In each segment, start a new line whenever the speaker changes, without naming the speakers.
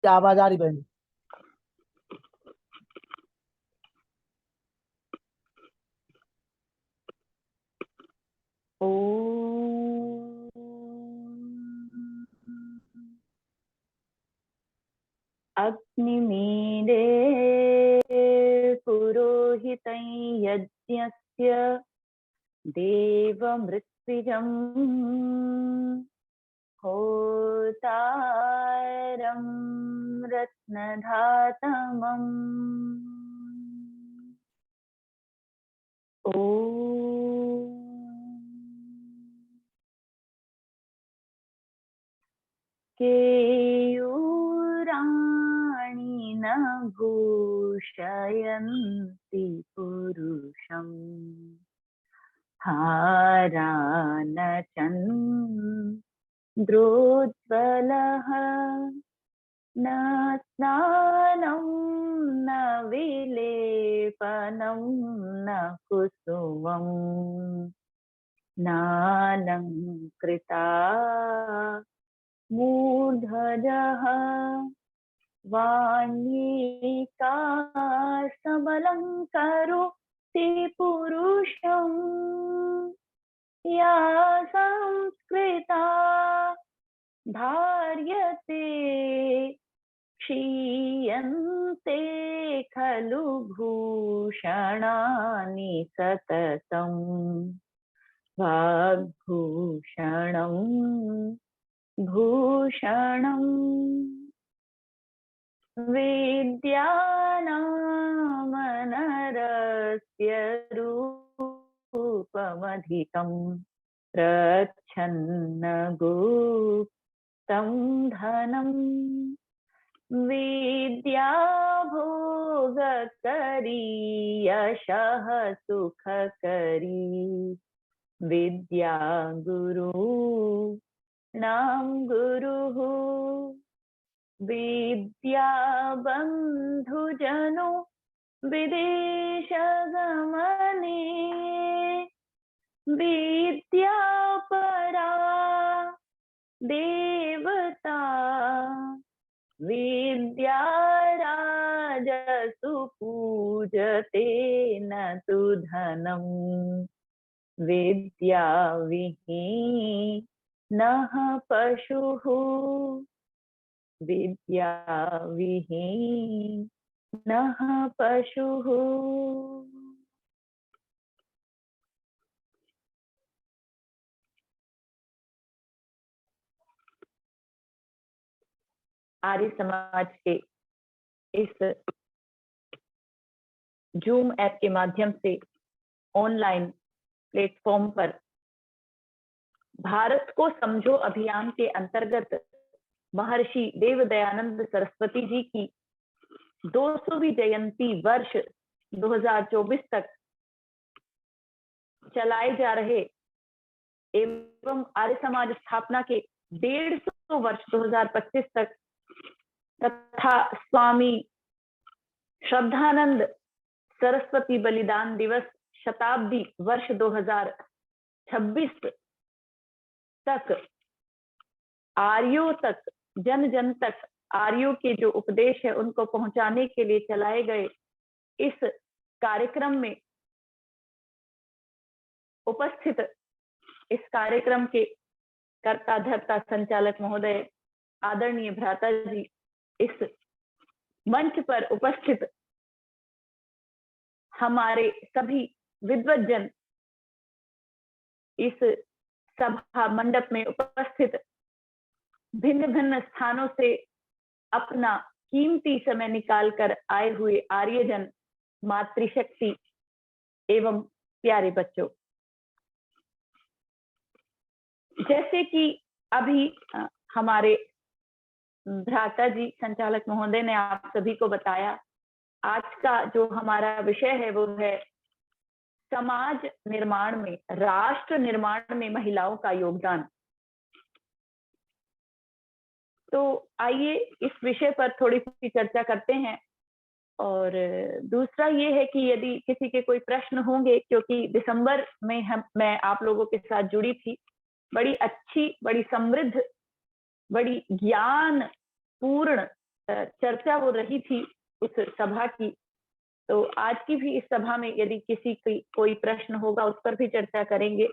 क्या आवाज आ रही बहन?
ओ अग्निमीडे पुरोहितं यज्ञस्य देवमृत्विजम् होतारं रत्नधातमम्। ओ केयूराणि न भूषयन्ति पुरुषम् हारान चन्द्रोज्ज्वलः न स्नानं न विलेपनं न कुसुमम् नालङ्कृता मूर्धजः वाण्येका समलङ्करोति पुरुषम् या संस्कृता धार्यते क्षीयन्ते खलु भूषणानि सततम् वाग्भूषणं भूषणम् विद्यानामनरस्य रूपमधिकं प्रच्छन्न गुप्तं धनम् विद्या भोगकरी यशः सुखकरी विद्या गुरुणां गुरुः विद्या बन्धुजनो विदेशगमने विद्या परा देवता विद्या राजसु पूजते न तु धनम् विद्या विहीनः पशुः विद्या विहीनः पशुः। आर्य समाज के इस जूम ऐप के माध्यम से ऑनलाइन प्लेटफॉर्म पर भारत को समझो अभियान के अंतर्गत महर्षि देवदयानंद सरस्वती जी की 200वीं जयंती वर्ष 2024 तक चलाए जा रहे एवं आर्य समाज स्थापना के 150 वर्ष 2025 तक तथा स्वामी श्रद्धानंद सरस्वती बलिदान दिवस शताब्दी वर्ष 2026 तक आर्यों तक जन जन तक आर्यों के जो उपदेश है उनको पहुंचाने के लिए चलाए गए इस कार्यक्रम में उपस्थित इस कार्यक्रम के कर्ता धर्ता संचालक महोदय आदरणीय भ्राता जी, इस मंच पर उपस्थित हमारे सभी विद्वज्जन, इस सभा मंडप में उपस्थित भिन्न भिन्न स्थानों से अपना कीमती समय निकालकर आए हुए आर्यजन, मातृशक्ति एवं प्यारे बच्चों, जैसे कि अभी हमारे भ्राता जी संचालक महोदय ने आप सभी को बताया, आज का जो हमारा विषय है वो है समाज निर्माण में, राष्ट्र निर्माण में महिलाओं का योगदान। तो आइए इस विषय पर थोड़ी सी चर्चा करते हैं। और दूसरा ये है कि यदि किसी के कोई प्रश्न होंगे, क्योंकि दिसंबर में मैं आप लोगों के साथ जुड़ी थी, बड़ी अच्छी, बड़ी समृद्ध, बड़ी ज्ञान पूर्ण चर्चा हो रही थी उस सभा की, तो आज की भी इस सभा में यदि किसी की कोई प्रश्न होगा उस पर भी चर्चा करेंगे,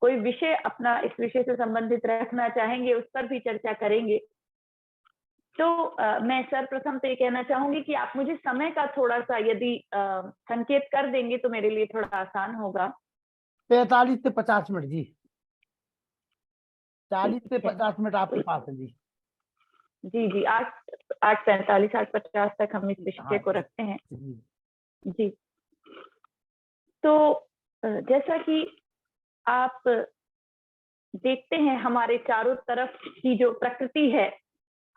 कोई विषय अपना इस विषय से संबंधित रखना चाहेंगे उस पर भी चर्चा करेंगे। तो मैं सर्वप्रथम तो ये कहना चाहूंगी कि आप मुझे समय का थोड़ा सा यदि संकेत कर देंगे तो मेरे लिए थोड़ा आसान होगा।
45 से 50 मिनट जी, 40 से 50 मिनट आपके पास है जी।
जी जी, 8:45 8:50 तक हम इस विषय को रखते हैं जी। तो जैसा कि आप देखते हैं हमारे चारों तरफ की जो प्रकृति है,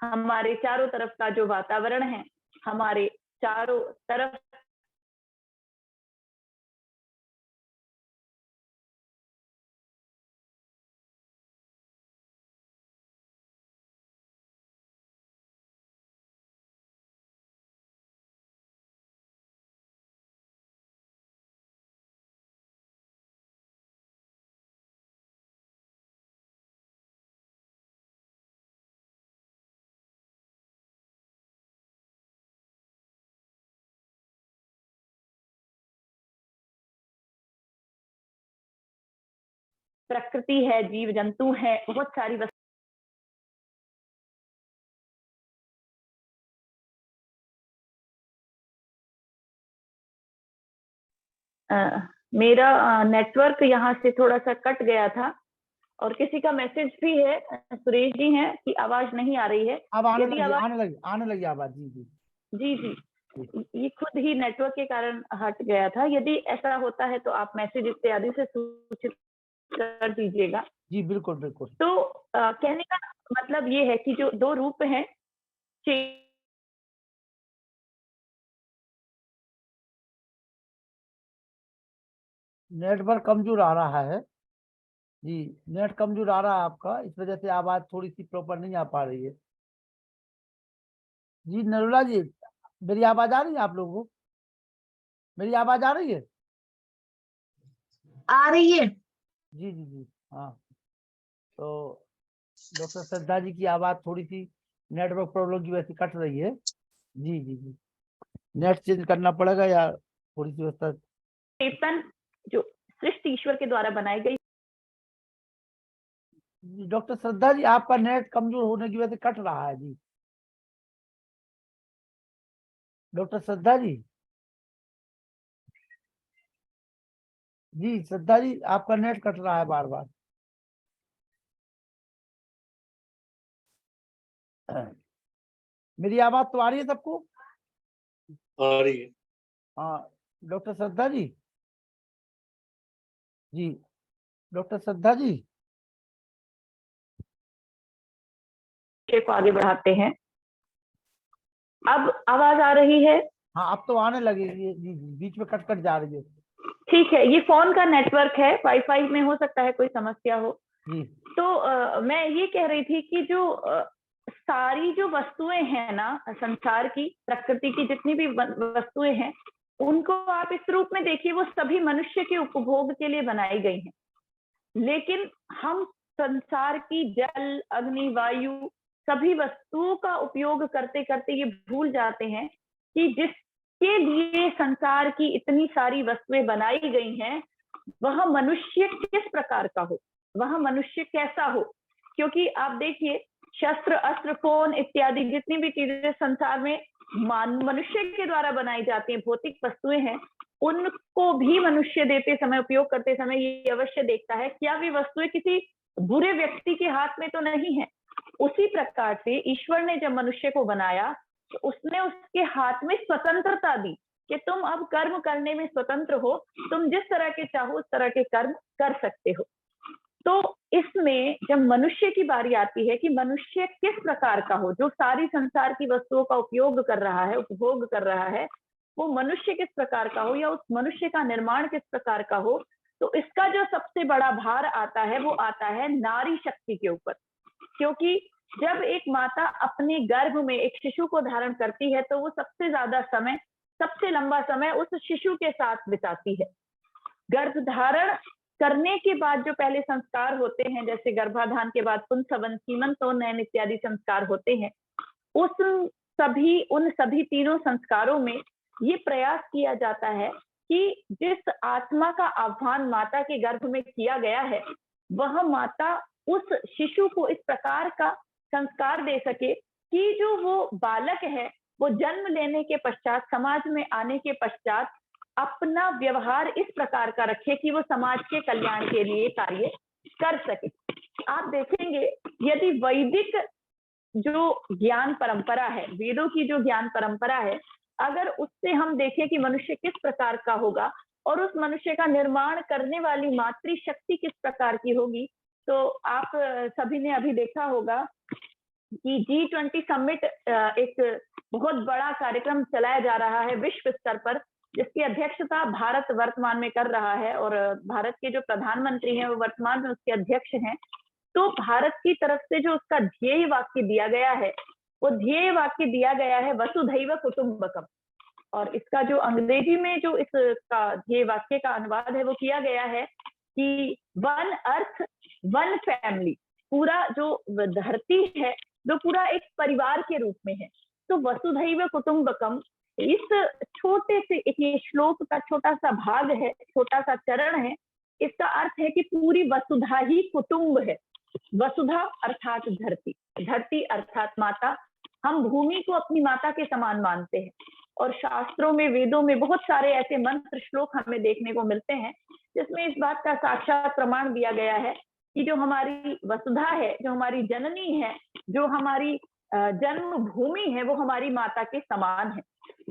हमारे चारों तरफ का जो वातावरण है, हमारे चारों तरफ प्रकृति है, जीव जंतु है, बहुत सारी मेरा नेटवर्क यहाँ से थोड़ा सा कट गया था और किसी का मैसेज भी है, सुरेश जी हैं, कि आवाज नहीं आ रही है।
अब आने लगी आवाज जी
जी जी, ये खुद ही नेटवर्क के कारण हट गया था। यदि ऐसा होता है तो आप मैसेज इत्यादि से सूचित कर दीजिएगा।
जी बिल्कुल बिल्कुल।
तो कहने का मतलब ये है कि जो दो रूप हैं,
नेटवर्क कमजोर आ रहा है जी, नेट कमजोर आ रहा है आपका, इस वजह से आवाज थोड़ी सी प्रॉपर नहीं आ पा रही है जी। नरुला जी, मेरी आवाज आ रही है आप लोगों को? मेरी आवाज आ रही है?
आ रही है
जी जी जी हाँ। तो डॉक्टर श्रद्धा जी की आवाज थोड़ी सी नेटवर्क प्रॉब्लम की वजह से कट रही है जी जी जी, नेट चेंज करना पड़ेगा या थोड़ी सी व्यवस्था।
चेतन जो सृष्टि ईश्वर के द्वारा बनाई गई।
डॉक्टर श्रद्धा जी, आपका नेट कमजोर होने की वजह से कट रहा है जी। डॉक्टर श्रद्धा जी, जी श्रद्धा जी, आपका नेट कट रहा है बार बार। मेरी आवाज तो आ रही है सबको?
आ रही है।
हाँ डॉक्टर श्रद्धा जी, जी डॉक्टर श्रद्धा जी,
को आगे बढ़ाते हैं। अब आवाज आ रही है?
हाँ अब तो आने लगेगी जी जी, बीच में कट कट जा रही है।
ठीक है, ये फोन का नेटवर्क है, वाईफाई में हो सकता है कोई समस्या हो
जी।
तो मैं ये कह रही थी कि जो सारी जो वस्तुएं हैं ना संसार की, प्रकृति की जितनी भी वस्तुएं हैं, उनको आप इस रूप में देखिए, वो सभी मनुष्य के उपभोग के लिए बनाई गई हैं। लेकिन हम संसार की जल, अग्नि, वायु सभी वस्तुओं का उपयोग करते करते ये भूल जाते हैं कि जिसके लिए संसार की इतनी सारी वस्तुएं बनाई गई हैं, वह मनुष्य किस प्रकार का हो, वह मनुष्य कैसा हो। क्योंकि आप देखिए, शस्त्र, अस्त्र, फोन इत्यादि जितनी भी चीजें संसार में मनुष्य के द्वारा बनाई जाती हैं, भौतिक वस्तुएं हैं, उनको भी मनुष्य देते समय, उपयोग करते समय ये अवश्य देखता है क्या वे वस्तुएं किसी बुरे व्यक्ति के हाथ में तो नहीं है। उसी प्रकार से ईश्वर ने जब मनुष्य को बनाया तो उसने उसके हाथ में स्वतंत्रता दी कि तुम अब कर्म करने में स्वतंत्र हो, तुम जिस तरह के चाहो उस तरह के कर्म कर सकते हो। तो इसमें जब मनुष्य की बारी आती है कि मनुष्य किस प्रकार का हो, जो सारी संसार की वस्तुओं का उपयोग कर रहा है, उपभोग कर रहा है, वो मनुष्य किस प्रकार का हो या उस मनुष्य का निर्माण किस प्रकार का हो, तो इसका जो सबसे बड़ा भार आता है वो आता है नारी शक्ति के ऊपर। क्योंकि जब एक माता अपने गर्भ में एक शिशु को धारण करती है तो वो सबसे ज्यादा समय, सबसे लंबा समय उस शिशु के साथ बिताती है। गर्भ धारण करने के बाद जो पहले संस्कार होते हैं, जैसे गर्भाधान के बाद पुंसवन, सीमंतोन्नयन इत्यादि संस्कार होते हैं, उस उन सभी तीनों संस्कारों में ये प्रयास किया जाता है कि जिस आत्मा का आह्वान माता के गर्भ में किया गया है, वह माता उस शिशु को इस प्रकार का संस्कार दे सके कि जो वो बालक है वो जन्म लेने के पश्चात, समाज में आने के पश्चात अपना व्यवहार इस प्रकार का रखे कि वो समाज के कल्याण के लिए कार्य कर सके। आप देखेंगे यदि वैदिक जो ज्ञान परंपरा है, वेदों की जो ज्ञान परंपरा है, अगर उससे हम देखें कि मनुष्य किस प्रकार का होगा और उस मनुष्य का निर्माण करने वाली मातृशक्ति किस प्रकार की होगी, तो आप सभी ने अभी देखा होगा कि G20 समिट एक बहुत बड़ा कार्यक्रम चलाया जा रहा है विश्व स्तर पर, जिसकी अध्यक्षता भारत वर्तमान में कर रहा है और भारत के जो प्रधानमंत्री हैं वो वर्तमान में उसके अध्यक्ष हैं। तो भारत की तरफ से जो उसका ध्येय वाक्य दिया गया है, वो ध्येय वाक्य दिया गया है वसुधैव कुटुंबकम, और इसका जो अंग्रेजी में जो इसका ध्येय वाक्य का अनुवाद है वो किया गया है कि वन अर्थ वन फैमिली, पूरा जो धरती है जो पूरा एक परिवार के रूप में है। तो वसुधैव कुटुंबकम इस छोटे से एक ये श्लोक का छोटा सा भाग है, छोटा सा चरण है। इसका अर्थ है कि पूरी वसुधा ही कुटुंब है। वसुधा अर्थात धरती, धरती अर्थात माता। हम भूमि को अपनी माता के समान मानते हैं और शास्त्रों में, वेदों में बहुत सारे ऐसे मंत्र श्लोक हमें देखने को मिलते हैं जिसमें इस बात का साक्षात प्रमाण दिया गया है कि जो हमारी वसुधा है, जो हमारी जननी है, जो हमारी जन्म भूमि है, वो हमारी माता के समान है।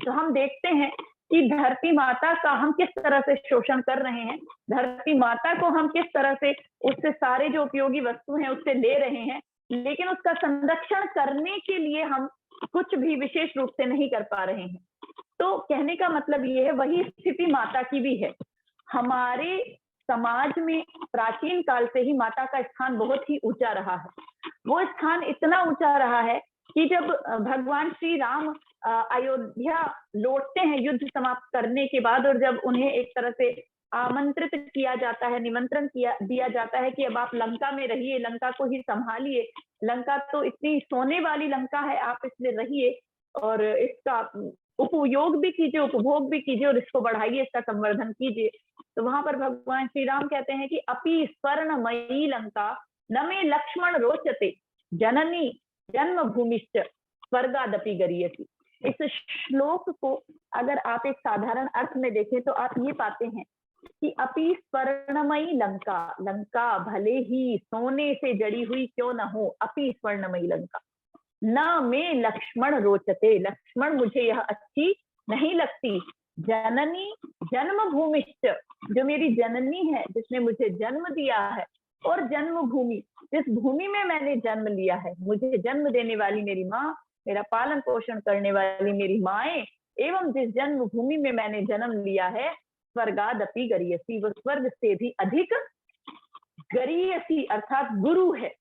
तो हम देखते हैं कि धरती माता का हम किस तरह से शोषण कर रहे हैं, धरती माता को हम किस तरह से उससे सारे जो उपयोगी वस्तु हैं उससे ले रहे हैं, लेकिन उसका संरक्षण करने के लिए हम कुछ भी विशेष रूप से नहीं कर पा रहे हैं। तो कहने का मतलब ये है, वही स्थिति माता की भी है। हमारे समाज में प्राचीन काल से ही माता का स्थान बहुत ही ऊंचा रहा है। वो स्थान इतना ऊंचा रहा है कि जब भगवान श्री राम अयोध्या लौटते हैं युद्ध समाप्त करने के बाद, और जब उन्हें एक तरह से आमंत्रित किया जाता है, निमंत्रण दिया जाता है कि अब आप लंका में रहिए, लंका को ही संभालिए, लंका तो इतनी सोने वाली लंका है, आप इसमें रहिए और इसका उपयोग भी कीजिए, उपभोग भी कीजिए और इसको बढ़ाइए, इसका संवर्धन कीजिए। तो वहां पर भगवान श्री राम कहते हैं कि अपि स्वर्णमयी लंका न मे लक्ष्मण रोचते जननी जन्म भूमिश्च स्वर्गादपि गरीयसी। इस श्लोक को अगर आप एक साधारण अर्थ में देखें तो आप ये पाते हैं कि अपि स्वर्णमयी लंका, लंका भले ही सोने से जड़ी हुई क्यों न हो, अपि स्वर्णमयी लंका, न में लक्ष्मण रोचते, लक्ष्मण मुझे यह अच्छी नहीं लगती, जननी जन्म भूमिश्च, जो मेरी जननी है जिसने मुझे जन्म दिया है, और जन्म भूमि, जिस भूमि में मैंने जन्म लिया है, मुझे जन्म देने वाली मेरी माँ, मेरा पालन पोषण करने वाली मेरी माएं, एवं जिस जन्म भूमि में मैंने जन्म लिया है, स्वर्गादपि गरीयसी, वो स्वर्ग से भी अधिक गरीयसी अर्थात गुरु है।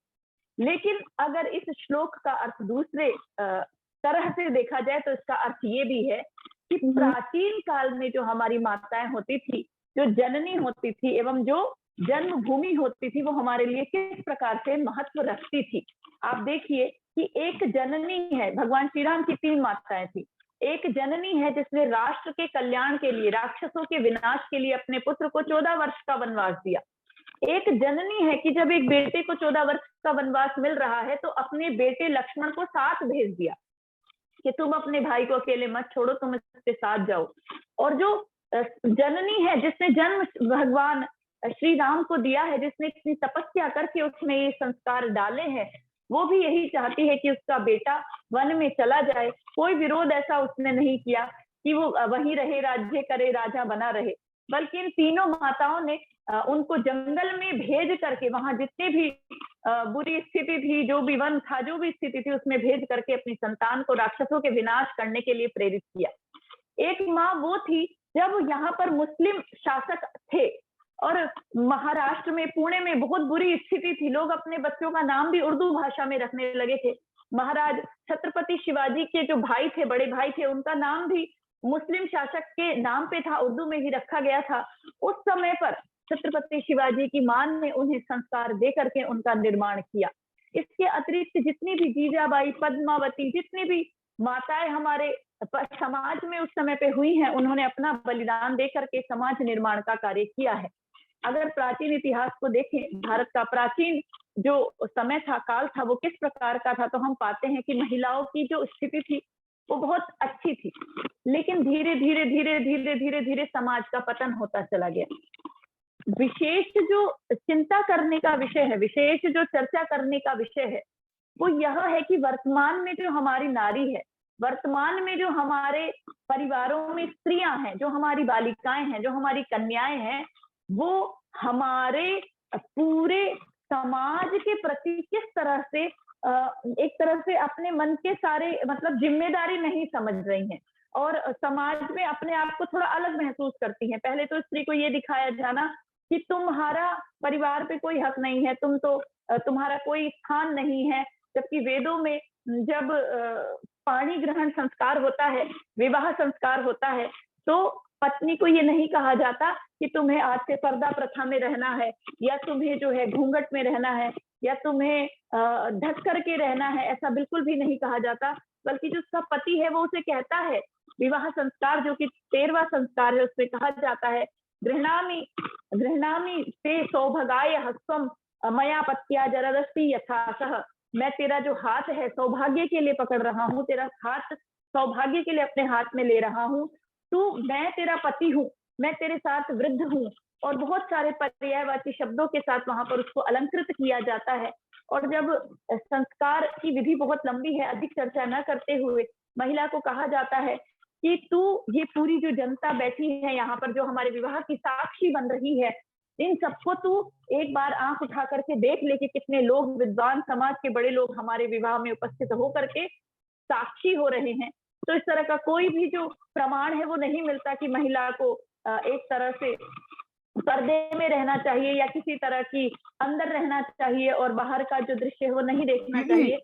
लेकिन अगर इस श्लोक का अर्थ दूसरे तरह से देखा जाए तो इसका अर्थ ये भी है कि प्राचीन काल में जो हमारी माताएं होती थी, जो जननी होती थी एवं जो जन्मभूमि होती थी, वो हमारे लिए किस प्रकार से महत्व रखती थी। आप देखिए कि एक जननी है, भगवान श्री राम की 3 माताएं थी। एक जननी है जिसने राष्ट्र के कल्याण के लिए, राक्षसों के विनाश के लिए अपने पुत्र को 14 वर्ष का वनवास दिया। एक जननी है कि जब एक बेटे को 14 वर्ष का वनवास मिल रहा है तो अपने बेटे लक्ष्मण को साथ भेज दिया कि तुम अपने भाई को अकेले मत छोड़ो, तुम इसके साथ जाओ। और जो जननी है जिसने जन्म भगवान श्री राम को दिया है, जिसने इतनी तपस्या करके उसने ये संस्कार डाले हैं, वो भी यही चाहती है कि उसका बेटा वन में चला जाए। कोई विरोध ऐसा उसने नहीं किया कि वो वहीं रहे, राज्य करे, राजा बना रहे, बल्कि इन तीनों माताओं ने उनको जंगल में भेज करके, वहां जितनी भी बुरी स्थिति थी, जो भी वन था, जो भी स्थिति थी, उसमें भेज करके अपनी संतान को राक्षसों के विनाश करने के लिए प्रेरित किया। एक माँ वो थी जब यहाँ पर मुस्लिम शासक थे और महाराष्ट्र में, पुणे में बहुत बुरी स्थिति थी, लोग अपने बच्चों का नाम भी उर्दू भाषा में रखने लगे थे। महाराज छत्रपति शिवाजी के जो भाई थे, बड़े भाई थे, उनका नाम भी मुस्लिम शासक के नाम पे था, उर्दू में ही रखा गया था। उस समय पर छत्रपति शिवाजी की मां ने उन्हें संस्कार दे करके उनका निर्माण किया। इसके अतिरिक्त जितनी भी जीजाबाई, पद्मावती, जितने भी माताएं हमारे समाज में उस समय पे हुई हैं, उन्होंने अपना बलिदान दे करके समाज निर्माण का कार्य किया है। अगर प्राचीन इतिहास को देखें, भारत का प्राचीन जो समय था, काल था, वो किस प्रकार का था, तो हम पाते हैं कि महिलाओं की जो स्थिति थी वो बहुत अच्छी थी, लेकिन धीरे धीरे धीरे धीरे धीरे धीरे समाज का पतन होता चला गया। विशेष जो चिंता करने का विषय है, विशेष जो चर्चा करने का विषय है, वो यह है कि वर्तमान में जो हमारी नारी है, वर्तमान में जो हमारे परिवारों में स्त्रियां हैं, जो हमारी बालिकाएं हैं, जो हमारी कन्याएं हैं, वो हमारे पूरे समाज के प्रति किस तरह से एक तरह से अपने मन के सारे मतलब जिम्मेदारी नहीं समझ रही हैं और समाज में अपने आप को थोड़ा अलग महसूस करती हैं। पहले तो स्त्री को ये दिखाया जाना कि तुम्हारा परिवार पे कोई हक नहीं है, तुम्हारा कोई स्थान नहीं है, जबकि वेदों में जब पाणी ग्रहण संस्कार होता है, विवाह संस्कार होता है, तो पत्नी को ये नहीं कहा जाता कि तुम्हें आज से पर्दा प्रथा में रहना है, या तुम्हें जो है घूंघट में रहना है, या तुम्हें ढक करके रहना है, ऐसा बिल्कुल भी नहीं कहा जाता। बल्कि जो उसका पति है वो उसे कहता है, विवाह संस्कार जो कि 13वां संस्कार है, उसमें कहा जाता है, गृह्णामि ते सौभगाय हस्वम मया पत्या जरदस्ति यथासह। मैं तेरा जो हाथ है सौभाग्य के लिए पकड़ रहा हूँ, तेरा हाथ सौभाग्य के लिए अपने हाथ में ले रहा हूँ, मैं तेरा पति हूँ, मैं तेरे साथ वृद्ध हूँ, और बहुत सारे पर्यायवाची शब्दों के साथ वहां पर उसको अलंकृत किया जाता है। और जब संस्कार की विधि बहुत लंबी है, अधिक चर्चा न करते हुए महिला को कहा जाता है कि तू ये पूरी जो जनता बैठी है यहाँ पर, जो हमारे विवाह की साक्षी बन रही है, इन सबको तू एक बार आंख उठा करके देख ले कि कितने लोग, विद्वान समाज के बड़े लोग हमारे विवाह में उपस्थित होकर के साक्षी हो रहे हैं। तो इस तरह का कोई भी जो प्रमाण है वो नहीं मिलता कि महिला को एक तरह से पर्दे में रहना चाहिए या किसी तरह की अंदर रहना चाहिए और बाहर का जो दृश्य है वो नहीं देखना चाहिए।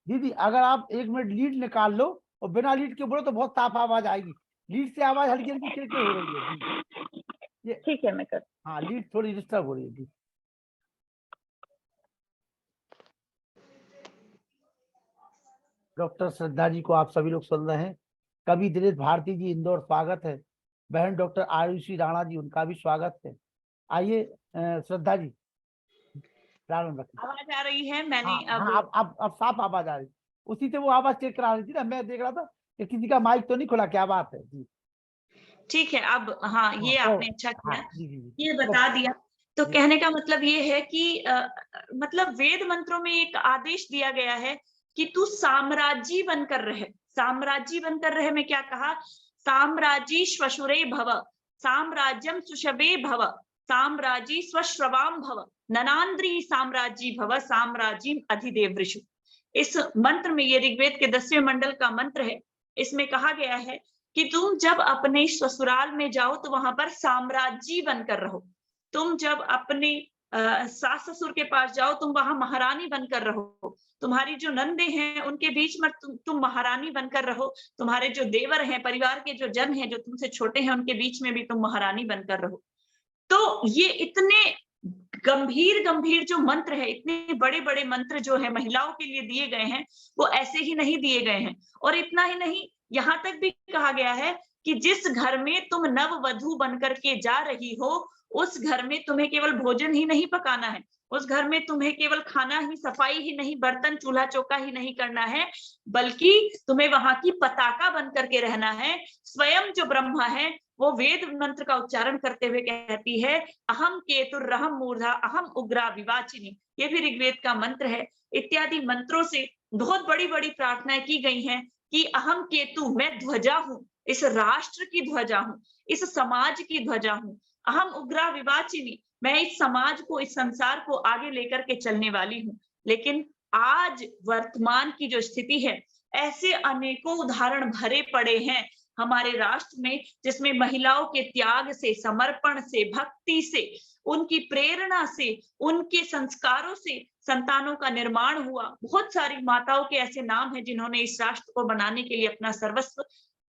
दीदी अगर आप 1 मिनट लीड निकाल लो और बिना लीड के बोलो तो बहुत साफ आवाज आएगी। लीड से आवाज हल्की हल्की किरकिर हो रही है।
ठीक है, मैं कर।
हाँ, लीड थोड़ी डिस्टर्ब हो रही है। डॉक्टर श्रद्धा जी को आप सभी लोग सुन रहे हैं। कवि दिनेश भारती जी इंदौर, स्वागत है। बहन डॉक्टर आयुषी राणा जी, उनका भी स्वागत है। आइए श्रद्धा जी, प्रारंभ रखें।
आवाज आ रही है? मैंने
अब साफ आवाज आ रही। उसी से वो आवाज चेक करा रही थी ना, मैं देख रहा था कि किसी का माइक तो नहीं खुला। क्या बात है जी?
ठीक है। अब हाँ, ये आपने अच्छा किया, ये बता दिया। तो
जी।
कहने का मतलब ये है कि मतलब वेद मंत्रों में एक आदेश दिया गया है कि तू साम्राज्य बनकर रहे। साम्राज्य बनकर रहे में क्या कहा? साम्राज्य श्वशुरे भव, साम्राज्यम सुशवे भव, साम्राज्य स्वश्रवाम भव, ननांद्री साम्राज्य भव, साम्राज्य अधिदेवृषु। इस मंत्र में, ये ऋग्वेद के 10वें मंडल का मंत्र है, इसमें कहा गया है कि तुम जब अपने ससुराल में जाओ तो वहां पर साम्राज्य बनकर रहो। तुम जब अपने सास ससुर के पास जाओ, तुम वहां महारानी बनकर रहो। तुम्हारी जो नंदे हैं उनके बीच में तुम महारानी बनकर रहो। तुम्हारे जो देवर हैं, परिवार के जो जन हैं जो तुमसे छोटे हैं, उनके बीच में भी तुम महारानी बनकर रहो। तो ये इतने गंभीर गंभीर जो मंत्र है, इतने बड़े बड़े मंत्र जो है महिलाओं के लिए दिए गए हैं, वो ऐसे ही नहीं दिए गए हैं। और इतना ही नहीं, यहाँ तक भी कहा गया है कि जिस घर में तुम नववधू बनकर के जा रही हो, उस घर में तुम्हें केवल भोजन ही नहीं पकाना है, उस घर में तुम्हें केवल खाना ही, सफाई ही नहीं, बर्तन चूल्हा चौका ही नहीं करना है, बल्कि तुम्हें वहां की पताका बनकर के रहना है। स्वयं जो ब्रह्मा है वो वेद मंत्र का उच्चारण करते हुए कहती है, अहम केतुर्रहम मूर्धा अहम उग्रा विवाचिनी। ये भी ऋग्वेद का मंत्र है। इत्यादि मंत्रों से बहुत बड़ी बड़ी प्रार्थनाएं की गई हैं कि अहम केतु, मैं ध्वजा हूँ, इस राष्ट्र की ध्वजा हूँ, इस समाज की ध्वजा हूँ। अहम उग्रा विवाचिनी, मैं इस समाज को, इस संसार को आगे लेकर के चलने वाली हूँ। लेकिन आज वर्तमान की जो स्थिति है, ऐसे अनेकों उदाहरण भरे पड़े हैं हमारे राष्ट्र में, जिसमें महिलाओं के त्याग से, समर्पण से, भक्ति से, उनकी प्रेरणा से, उनके संस्कारों से संतानों का निर्माण हुआ। बहुत सारी माताओं के ऐसे नाम हैं जिन्होंने इस राष्ट्र को बनाने के लिए अपना सर्वस्व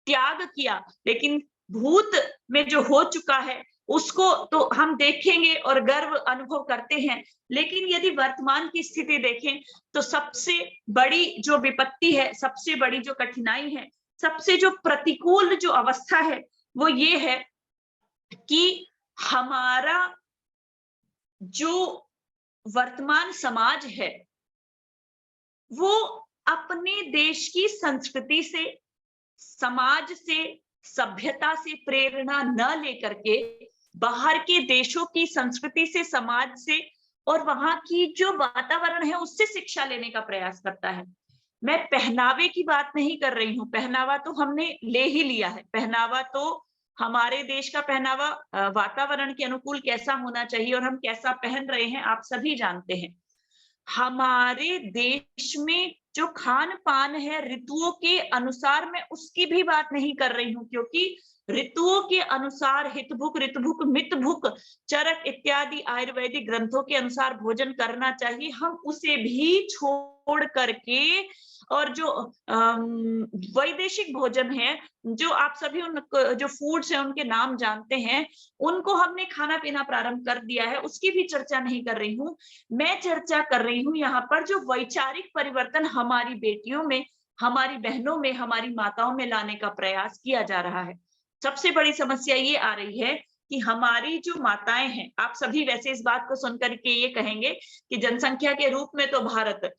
त्याग किया। लेकिन भूत में जो हो चुका है उसको तो हम देखेंगे और गर्व अनुभव करते हैं, लेकिन यदि वर्तमान की स्थिति देखें तो सबसे बड़ी जो विपत्ति है, सबसे बड़ी जो कठिनाई है, सबसे जो प्रतिकूल जो अवस्था है, वो ये है कि हमारा जो वर्तमान समाज है वो अपने देश की संस्कृति से, समाज से, सभ्यता से प्रेरणा न लेकर के बाहर के देशों की संस्कृति से, समाज से और वहां की जो वातावरण है उससे शिक्षा लेने का प्रयास करता है। मैं पहनावे की बात नहीं कर रही हूँ, पहनावा तो हमने ले ही लिया है, पहनावा तो हमारे देश का पहनावा वातावरण के अनुकूल कैसा होना चाहिए और हम कैसा पहन रहे हैं आप सभी जानते हैं। हमारे देश में जो खान पान है ऋतुओं के अनुसार, मैं उसकी भी बात नहीं कर रही हूँ, क्योंकि ऋतुओं के अनुसार हितभुक, ऋतभुक, मितभुक, चरक इत्यादि आयुर्वेदिक ग्रंथों के अनुसार भोजन करना चाहिए। हम उसे भी छोड़ करके और जो वैदेशिक भोजन है, जो आप सभी उन जो फूड्स हैं उनके नाम जानते हैं, उनको हमने खाना पीना प्रारंभ कर दिया है, उसकी भी चर्चा नहीं कर रही हूँ। मैं चर्चा कर रही हूँ यहाँ पर जो वैचारिक परिवर्तन हमारी बेटियों में, हमारी बहनों में, हमारी माताओं में लाने का प्रयास किया जा रहा है। सबसे बड़ी समस्या ये आ रही है कि हमारी जो माताएं हैं, आप सभी वैसे इस बात को सुनकर के ये कहेंगे कि जनसंख्या के रूप में तो भारत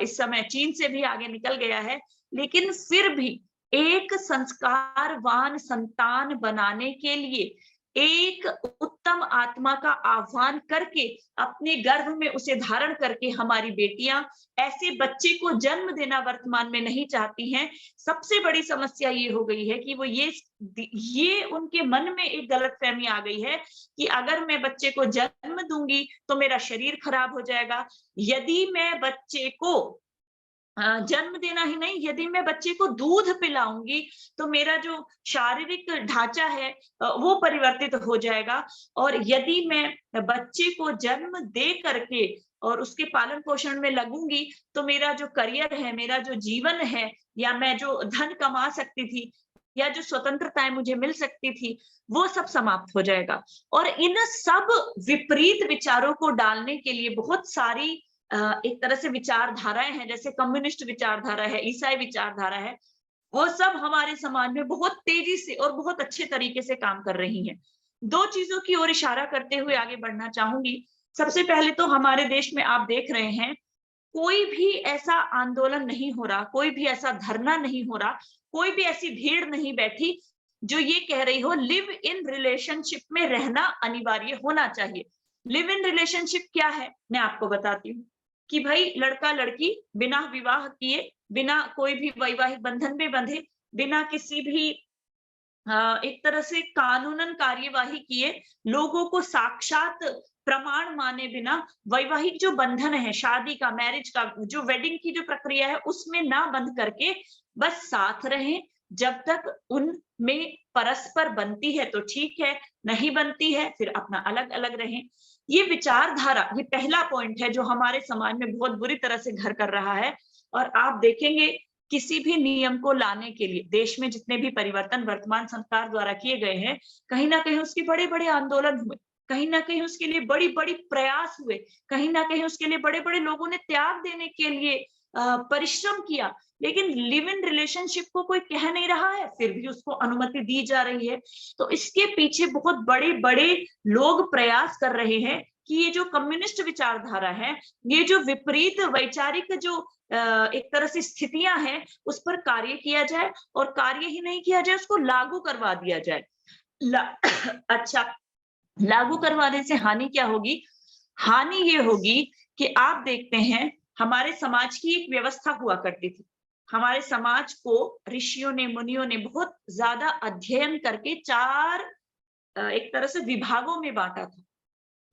इस समय चीन से भी आगे निकल गया है, लेकिन फिर भी एक संस्कारवान संतान बनाने के लिए एक उत्तम आत्मा का आह्वान करके अपने गर्भ में उसे धारण करके हमारी बेटियां ऐसे बच्चे को जन्म देना वर्तमान में नहीं चाहती हैं। सबसे बड़ी समस्या ये हो गई है कि वो ये उनके मन में एक गलतफहमी आ गई है कि अगर मैं बच्चे को जन्म दूंगी तो मेरा शरीर खराब हो जाएगा। यदि मैं बच्चे को जन्म देना ही नहीं, यदि मैं बच्चे को दूध पिलाऊंगी तो मेरा जो शारीरिक ढांचा है वो परिवर्तित हो जाएगा, और यदि मैं बच्चे को जन्म दे करके और उसके पालन पोषण में लगूंगी तो मेरा जो करियर है, मेरा जो जीवन है, या मैं जो धन कमा सकती थी या जो स्वतंत्रताएं मुझे मिल सकती थी, वो सब समाप्त हो जाएगा। और इन सब विपरीत विचारों को डालने के लिए बहुत सारी एक तरह से विचारधाराएं हैं, जैसे कम्युनिस्ट विचारधारा है, ईसाई विचारधारा है, वो सब हमारे समाज में बहुत तेजी से और बहुत अच्छे तरीके से काम कर रही हैं। दो चीजों की ओर इशारा करते हुए आगे बढ़ना चाहूंगी। सबसे पहले तो हमारे देश में आप देख रहे हैं कोई भी ऐसा आंदोलन नहीं हो रहा, कोई भी ऐसा धरना नहीं हो रहा, कोई भी ऐसी भीड़ नहीं बैठी जो ये कह रही हो लिव इन रिलेशनशिप में रहना अनिवार्य होना चाहिए। लिव इन रिलेशनशिप क्या है मैं आपको बताती हूँ कि भाई लड़का लड़की बिना विवाह किए, बिना कोई भी वैवाहिक बंधन में बंधे, बिना किसी भी एक तरह से कानूनन कार्यवाही किए, लोगों को साक्षात प्रमाण माने बिना वैवाहिक जो बंधन है, शादी का, मैरिज का, जो वेडिंग की जो प्रक्रिया है उसमें ना बंध करके बस साथ रहें। जब तक उनमें परस्पर बनती है तो ठीक है, नहीं बनती है फिर अपना अलग अलग रहें। ये विचारधारा, ये पहला पॉइंट है जो हमारे समाज में बहुत बुरी तरह से घर कर रहा है। और आप देखेंगे किसी भी नियम को लाने के लिए देश में जितने भी परिवर्तन वर्तमान सरकार द्वारा किए गए हैं, कहीं ना कहीं उसके बड़े बड़े आंदोलन हुए, कहीं ना कहीं उसके लिए बड़ी बड़ी प्रयास हुए, कहीं ना कहीं उसके लिए बड़े बड़े लोगों ने त्याग देने के लिए परिश्रम किया, लेकिन लिव इन रिलेशनशिप को कोई कह नहीं रहा है, फिर भी उसको अनुमति दी जा रही है। तो इसके पीछे बहुत बड़े बड़े लोग प्रयास कर रहे हैं कि ये जो कम्युनिस्ट विचारधारा है, ये जो विपरीत वैचारिक जो एक तरह से स्थितियां हैं, उस पर कार्य किया जाए, और कार्य ही नहीं किया जाए, उसको लागू करवा दिया जाए। अच्छा, लागू करवाने से हानि क्या होगी? हानि ये होगी कि आप देखते हैं हमारे समाज की एक व्यवस्था हुआ करती थी। हमारे समाज को ऋषियों ने, मुनियों ने बहुत ज्यादा अध्ययन करके 4 एक तरह से विभागों में बांटा था।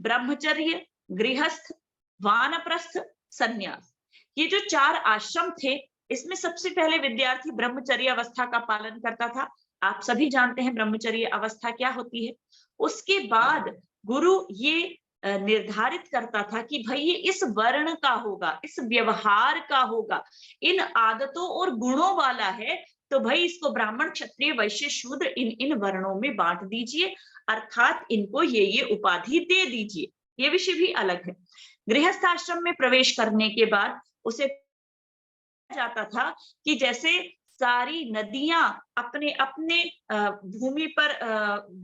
ब्रह्मचर्य, गृहस्थ, वानप्रस्थ, संन्यास। ये जो 4 आश्रम थे, इसमें सबसे पहले विद्यार्थी ब्रह्मचर्य अवस्था का पालन करता था। आप सभी जानते हैं ब्रह्मचर्य अवस्था क्या होती है। उसके बाद गुरु ये निर्धारित करता था कि भाई ये इस वर्ण का होगा, इस व्यवहार का होगा, इन आदतों और गुणों वाला है, तो भाई इसको ब्राह्मण, क्षत्रिय, वैश्य, शूद्र इन वर्णों में बांट दीजिए, अर्थात इनको ये उपाधि दे दीजिए। ये विषय भी अलग है। गृहस्थ आश्रम में प्रवेश करने के बाद उसे जाता था कि जैसे सारी नदियां अपने अपने भूमि पर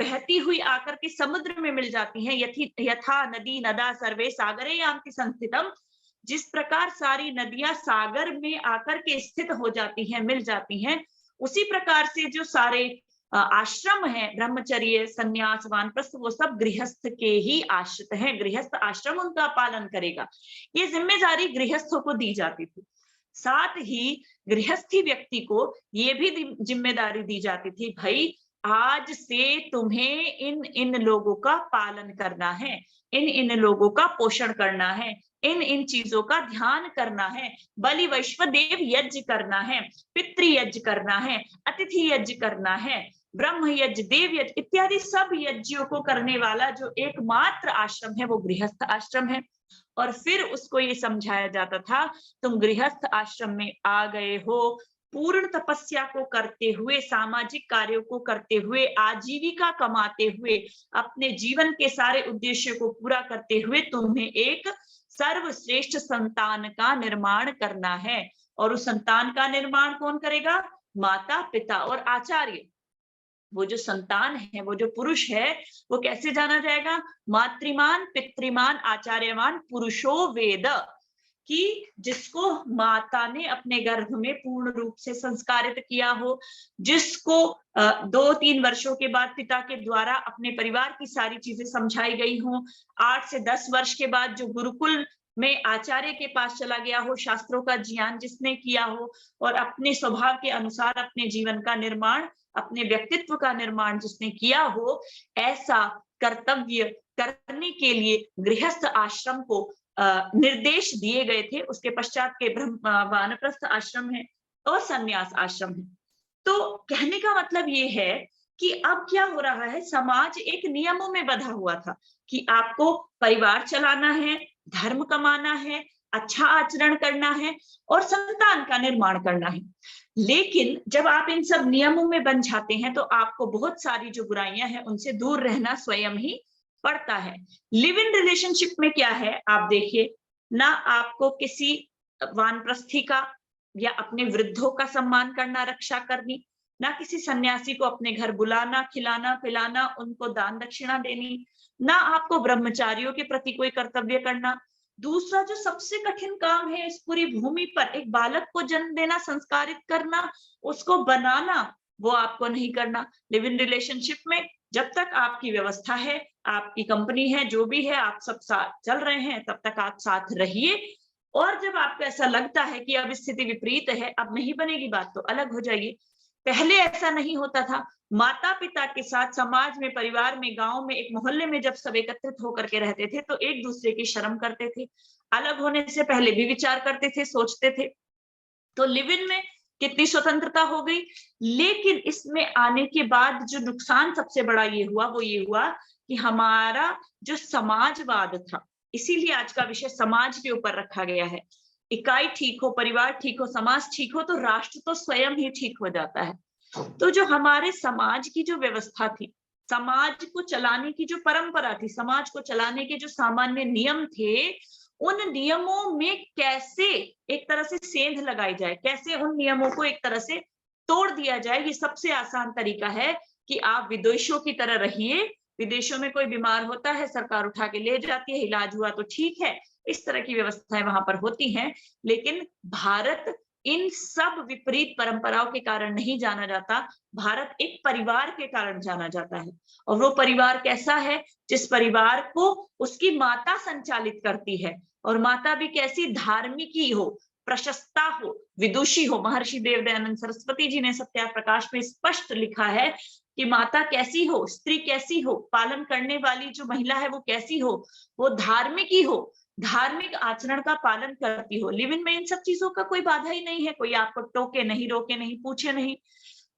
बहती हुई आकर के समुद्र में मिल जाती हैं, यथा नदी नदा सर्वे सागरे यान्ति संस्थितम, जिस प्रकार सारी नदियां सागर में आकर के स्थित हो जाती हैं, मिल जाती हैं, उसी प्रकार से जो सारे आश्रम है, ब्रह्मचर्य, संन्यास, वानप्रस्थ, वो सब गृहस्थ के ही आश्रित हैं। गृहस्थ आश्रम उनका पालन करेगा, ये जिम्मेदारी गृहस्थों को दी जाती थी। साथ ही गृहस्थी व्यक्ति को ये भी जिम्मेदारी दी जाती थी, भाई आज से तुम्हें इन लोगों का पालन करना है, इन लोगों का पोषण करना है, इन चीजों का ध्यान करना है, बलि वैश्वदेव यज्ञ करना है, पितृ यज्ञ करना है, अतिथि यज्ञ करना है, ब्रह्म यज्ञ, देव यज्ञ इत्यादि सब यज्ञों को करने वाला जो एकमात्र आश्रम है वो गृहस्थ आश्रम है। और फिर उसको ये समझाया जाता था, तुम गृहस्थ आश्रम में आ गए हो, पूर्ण तपस्या को करते हुए, सामाजिक कार्यों को करते हुए, आजीविका कमाते हुए, अपने जीवन के सारे उद्देश्यों को पूरा करते हुए तुम्हें एक सर्वश्रेष्ठ संतान का निर्माण करना है। और उस संतान का निर्माण कौन करेगा? माता, पिता और आचार्य। वो जो संतान है, वो जो पुरुष है, वो कैसे जाना जाएगा? मातृमान, पितृमान, आचार्यमान पुरुषो वेद, कि जिसको माता ने अपने गर्भ में पूर्ण रूप से संस्कारित किया हो, जिसको 2-3 वर्षों के बाद पिता के द्वारा अपने परिवार की सारी चीजें समझाई गई हो, 8 से 10 वर्ष के बाद जो गुरुकुल में आचार्य के पास चला गया हो, शास्त्रों का ज्ञान जिसने किया हो, और अपने स्वभाव के अनुसार अपने जीवन का निर्माण, अपने व्यक्तित्व का निर्माण जिसने किया हो, ऐसा कर्तव्य करने के लिए गृहस्थ आश्रम को निर्देश दिए गए थे। उसके पश्चात के वानप्रस्थ आश्रम है और संन्यास आश्रम है। तो कहने का मतलब ये है कि अब क्या हो रहा है, समाज एक नियमों में बंधा हुआ था कि आपको परिवार चलाना है, धर्म कमाना है, अच्छा आचरण करना है और संतान का निर्माण करना है। लेकिन जब आप इन सब नियमों में बंध जाते हैं तो आपको बहुत सारी जो बुराइयां हैं उनसे दूर रहना स्वयं ही पड़ता है। लिव इन रिलेशनशिप में क्या है, आप देखिए ना, आपको किसी वानप्रस्थी का या अपने वृद्धों का सम्मान करना, रक्षा करनी, ना किसी सन्यासी को अपने घर बुलाना, खिलाना पिलाना, उनको दान दक्षिणा देनी, ना आपको ब्रह्मचारियों के प्रति कोई कर्तव्य करना। दूसरा जो सबसे कठिन काम है इस पूरी भूमि पर, एक बालक को जन्म देना, संस्कारित करना, उसको बनाना, वो आपको नहीं करना। लिव इन रिलेशनशिप में जब तक आपकी व्यवस्था है, आपकी कंपनी है, जो भी है, आप सब साथ चल रहे हैं, तब तक आप साथ रहिए। और जब आपको ऐसा लगता है कि अब स्थिति विपरीत है, अब नहीं बनेगी बात, तो अलग हो जाइए। पहले ऐसा नहीं होता था। माता पिता के साथ समाज में, परिवार में, गांव में, एक मोहल्ले में जब सब एकत्रित होकर के रहते थे तो एक दूसरे की शर्म करते थे, अलग होने से पहले भी विचार करते थे, सोचते थे। तो लिव इन में कितनी स्वतंत्रता हो गई। लेकिन इसमें आने के बाद जो नुकसान सबसे बड़ा ये हुआ, वो ये हुआ कि हमारा जो समाजवाद था, इसीलिए आज का विषय समाज के ऊपर रखा गया है। इकाई ठीक हो, परिवार ठीक हो, समाज ठीक हो, तो राष्ट्र तो स्वयं ही ठीक हो जाता है। तो जो हमारे समाज की जो व्यवस्था थी, समाज को चलाने की जो परंपरा थी, समाज को चलाने के जो सामान्य नियम थे, उन नियमों में कैसे एक तरह से सेंध लगाई जाए, कैसे उन नियमों को एक तरह से तोड़ दिया जाए, ये सबसे आसान तरीका है कि आप विदेशों की तरह रहिए। विदेशों में कोई बीमार होता है, सरकार उठा के ले जाती है, इलाज हुआ तो ठीक है, इस तरह की व्यवस्थाएं वहां पर होती हैं। लेकिन भारत इन सब विपरीत परंपराओं के कारण नहीं जाना जाता, भारत एक परिवार के कारण जाना जाता है। और वो परिवार कैसा है? जिस परिवार को उसकी माता संचालित करती है, और माता भी कैसी? धार्मिकी हो, प्रशस्ता हो, विदुषी हो। महर्षि देव दयानंद सरस्वती जी ने सत्याप्रकाश में स्पष्ट लिखा है कि माता कैसी हो, स्त्री कैसी हो, पालन करने वाली जो महिला है वो कैसी हो, वो धार्मिकी हो, धार्मिक आचरण का पालन करती हो। लिव इन में इन सब चीजों का कोई बाधा ही नहीं है, कोई आपको टोके नहीं, रोके नहीं, पूछे नहीं।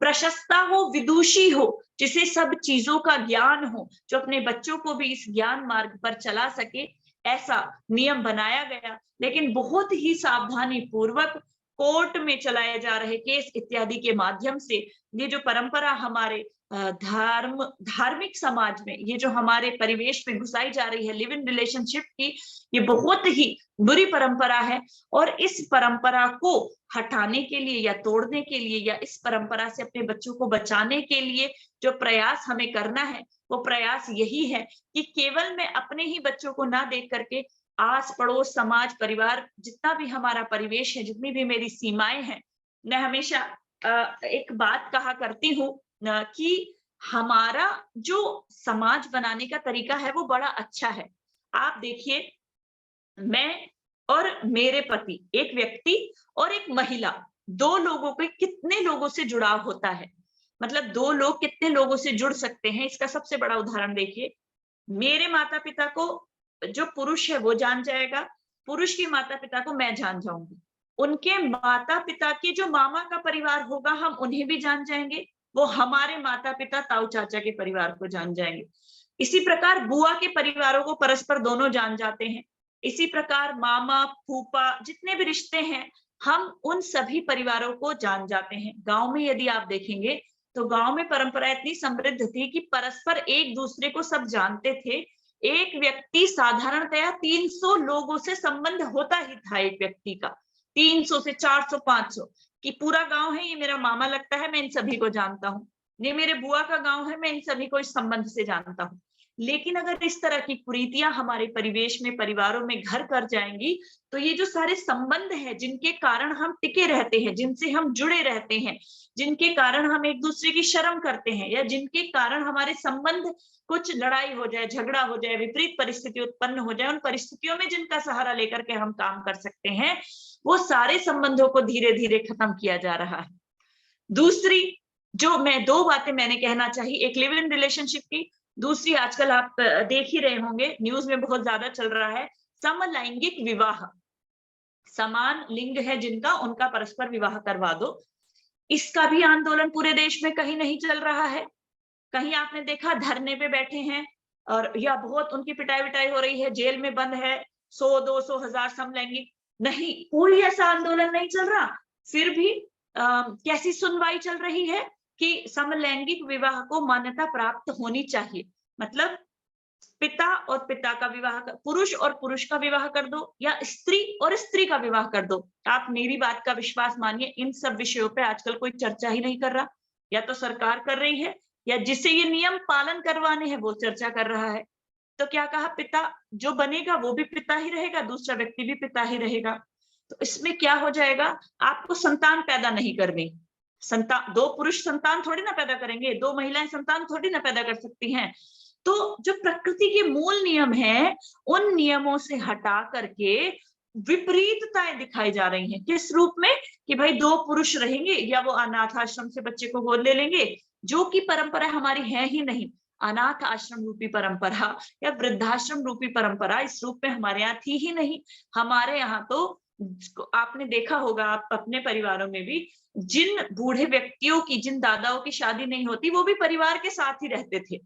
प्रशस्ता हो, विदुषी हो, जिसे सब चीजों का ज्ञान हो, जो अपने बच्चों को भी इस ज्ञान मार्ग पर चला सके, ऐसा नियम बनाया गया। लेकिन बहुत ही सावधानी पूर्वक कोर्ट में चलाए जा रहे केस इत्यादि के माध्यम से ये जो परंपरा हमारे धार्मिक समाज में, ये जो हमारे परिवेश में घुसाई जा रही है लिव इन रिलेशनशिप की, ये बहुत ही बुरी परंपरा है। और इस परंपरा को हटाने के लिए या तोड़ने के लिए या इस परंपरा से अपने बच्चों को बचाने के लिए जो प्रयास हमें करना है, वो प्रयास यही है कि केवल मैं अपने ही बच्चों को ना देख करके आस पड़ोस समाज परिवार जितना भी हमारा परिवेश है, जितनी भी मेरी सीमाएं हैं, मैं हमेशा एक बात कहा करती हूँ कि हमारा जो समाज बनाने का तरीका है वो बड़ा अच्छा है। आप देखिए, मैं और मेरे पति, एक व्यक्ति और एक महिला, दो लोगों के कितने लोगों से जुड़ाव होता है, मतलब दो लोग कितने लोगों से जुड़ सकते हैं, इसका सबसे बड़ा उदाहरण देखिए। मेरे माता पिता को जो पुरुष है वो जान जाएगा, पुरुष के माता पिता को मैं जान जाऊंगी, उनके माता पिता के जो मामा का परिवार होगा हम उन्हें भी जान जाएंगे, वो हमारे माता पिता ताऊ चाचा के परिवार को जान जाएंगे। इसी प्रकार बुआ के परिवारों को परस्पर दोनों जान जाते हैं। इसी प्रकार मामा फूफा जितने भी रिश्ते हैं हम उन सभी परिवारों को जान जाते हैं। गांव में यदि आप देखेंगे तो गांव में परंपरा इतनी समृद्ध थी कि परस्पर एक दूसरे को सब जानते थे। एक व्यक्ति साधारणतया 300 लोगों से संबंध होता ही था, एक व्यक्ति का 300 से 400 500 कि पूरा गांव है, ये मेरा मामा लगता है, मैं इन सभी को जानता हूँ, ये मेरे बुआ का गांव है, मैं इन सभी को इस संबंध से जानता हूँ। लेकिन अगर इस तरह की कुरीतियां हमारे परिवेश में, परिवारों में घर कर जाएंगी तो ये जो सारे संबंध है जिनके कारण हम टिके रहते हैं, जिनसे हम जुड़े रहते हैं, जिनके कारण हम एक दूसरे की शर्म करते हैं या जिनके कारण हमारे संबंध कुछ लड़ाई हो जाए, झगड़ा हो जाए, विपरीत परिस्थिति उत्पन्न हो जाए, उन परिस्थितियों में जिनका सहारा लेकर के हम काम कर सकते हैं, वो सारे संबंधों को धीरे धीरे खत्म किया जा रहा है। दूसरी जो मैं दो बातें मैंने कहना चाहिए, एक लिव इन रिलेशनशिप की, दूसरी आजकल आप देख ही रहे होंगे न्यूज में बहुत ज्यादा चल रहा है समलैंगिक विवाह। समान लिंग है जिनका, उनका परस्पर विवाह करवा दो। इसका भी आंदोलन पूरे देश में कहीं नहीं चल रहा है। कहीं आपने देखा धरने पे बैठे हैं और या बहुत उनकी पिटाई विटाई हो रही है, जेल में बंद है 100 200 1000 समलैंगिक, नहीं, कोई ऐसा आंदोलन नहीं चल रहा। फिर भी कैसी सुनवाई चल रही है कि समलैंगिक विवाह को मान्यता प्राप्त होनी चाहिए। मतलब पिता और पिता का विवाह पुरुष और पुरुष का विवाह कर दो या स्त्री और स्त्री का विवाह कर दो। आप मेरी बात का विश्वास मानिए, इन सब विषयों पे आजकल कोई चर्चा ही नहीं कर रहा। या तो सरकार कर रही है या जिसे ये नियम पालन करवाने हैं वो चर्चा कर रहा है। तो क्या कहा, पिता जो बनेगा वो भी पिता ही रहेगा, दूसरा व्यक्ति भी पिता ही रहेगा। तो इसमें क्या हो जाएगा, आपको संतान पैदा नहीं करनी। संतान, दो पुरुष संतान थोड़ी ना पैदा करेंगे, दो महिलाएं संतान थोड़ी ना पैदा कर सकती हैं। तो जो प्रकृति के मूल नियम हैं, उन नियमों से हटा करके विपरीतताएं दिखाई जा रही हैं। किस रूप में कि भाई दो पुरुष रहेंगे या वो अनाथ आश्रम से बच्चे को गोद ले लेंगे, जो कि परंपरा हमारी है ही नहीं। अनाथ आश्रम रूपी परंपरा या वृद्धाश्रम रूपी परंपरा इस रूप में हमारे यहाँ थी ही नहीं। हमारे यहाँ तो आपने देखा होगा, आप अपने परिवारों में भी, जिन बूढ़े व्यक्तियों की, जिन दादाओं की शादी नहीं होती वो भी परिवार के साथ ही रहते थे।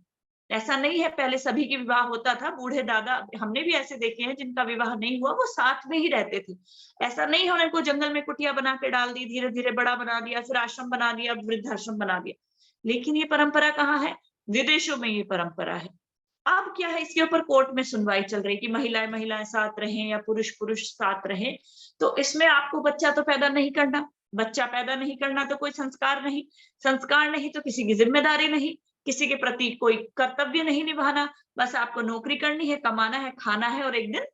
ऐसा नहीं है पहले सभी की विवाह होता था, बूढ़े दादा हमने भी ऐसे देखे हैं जिनका विवाह नहीं हुआ, वो साथ में ही रहते थे। ऐसा नहीं है उनको जंगल में कुटिया बना के डाल दी, धीरे धीरे बड़ा बना दिया, फिर आश्रम बना दिया, वृद्धाश्रम बना दिया। लेकिन ये परंपरा कहाँ है, विदेशों में ये परंपरा है। अब क्या है, इसके ऊपर कोर्ट में सुनवाई चल रही कि महिलाएं महिलाएं साथ रहें या पुरुष पुरुष साथ रहें। तो इसमें आपको बच्चा तो पैदा नहीं करना, बच्चा पैदा नहीं करना तो कोई संस्कार नहीं, संस्कार नहीं तो किसी की जिम्मेदारी नहीं, किसी के प्रति कोई कर्तव्य नहीं निभाना, बस आपको नौकरी करनी है, कमाना है, खाना है और एक दिन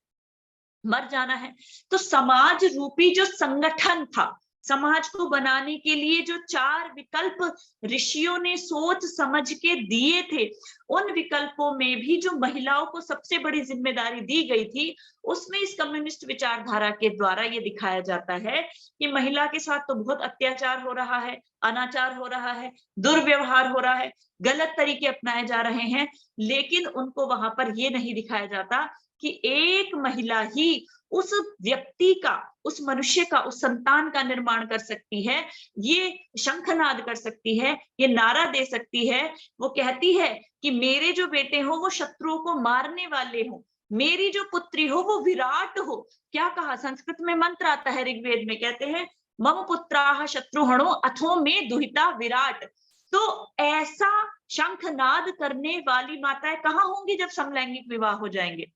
मर जाना है। तो समाज रूपी जो संगठन था, समाज को बनाने के लिए जो 4 विकल्प ऋषियों ने सोच समझ के दिए थे, उन विकल्पों में भी जो महिलाओं को सबसे बड़ी जिम्मेदारी दी गई थी, उसमें इस कम्युनिस्ट विचारधारा के द्वारा ये दिखाया जाता है कि महिला के साथ तो बहुत अत्याचार हो रहा है, अनाचार हो रहा है, दुर्व्यवहार हो रहा है, गलत तरीके अपनाए जा रहे हैं। लेकिन उनको वहां पर ये नहीं दिखाया जाता कि एक महिला ही उस व्यक्ति का, उस मनुष्य का, उस संतान का निर्माण कर सकती है, ये शंखनाद कर सकती है, ये नारा दे सकती है। वो कहती है कि मेरे जो बेटे हो वो शत्रुओं को मारने वाले हो, मेरी जो पुत्री हो वो विराट हो। क्या कहा, संस्कृत में मंत्र आता है ऋग्वेद में, कहते हैं मम पुत्राः शत्रुहणो अथो में दुहिता विराट। तो ऐसा शंखनाद करने वाली माताएं कहाँ होंगी जब समलैंगिक विवाह हो जाएंगे?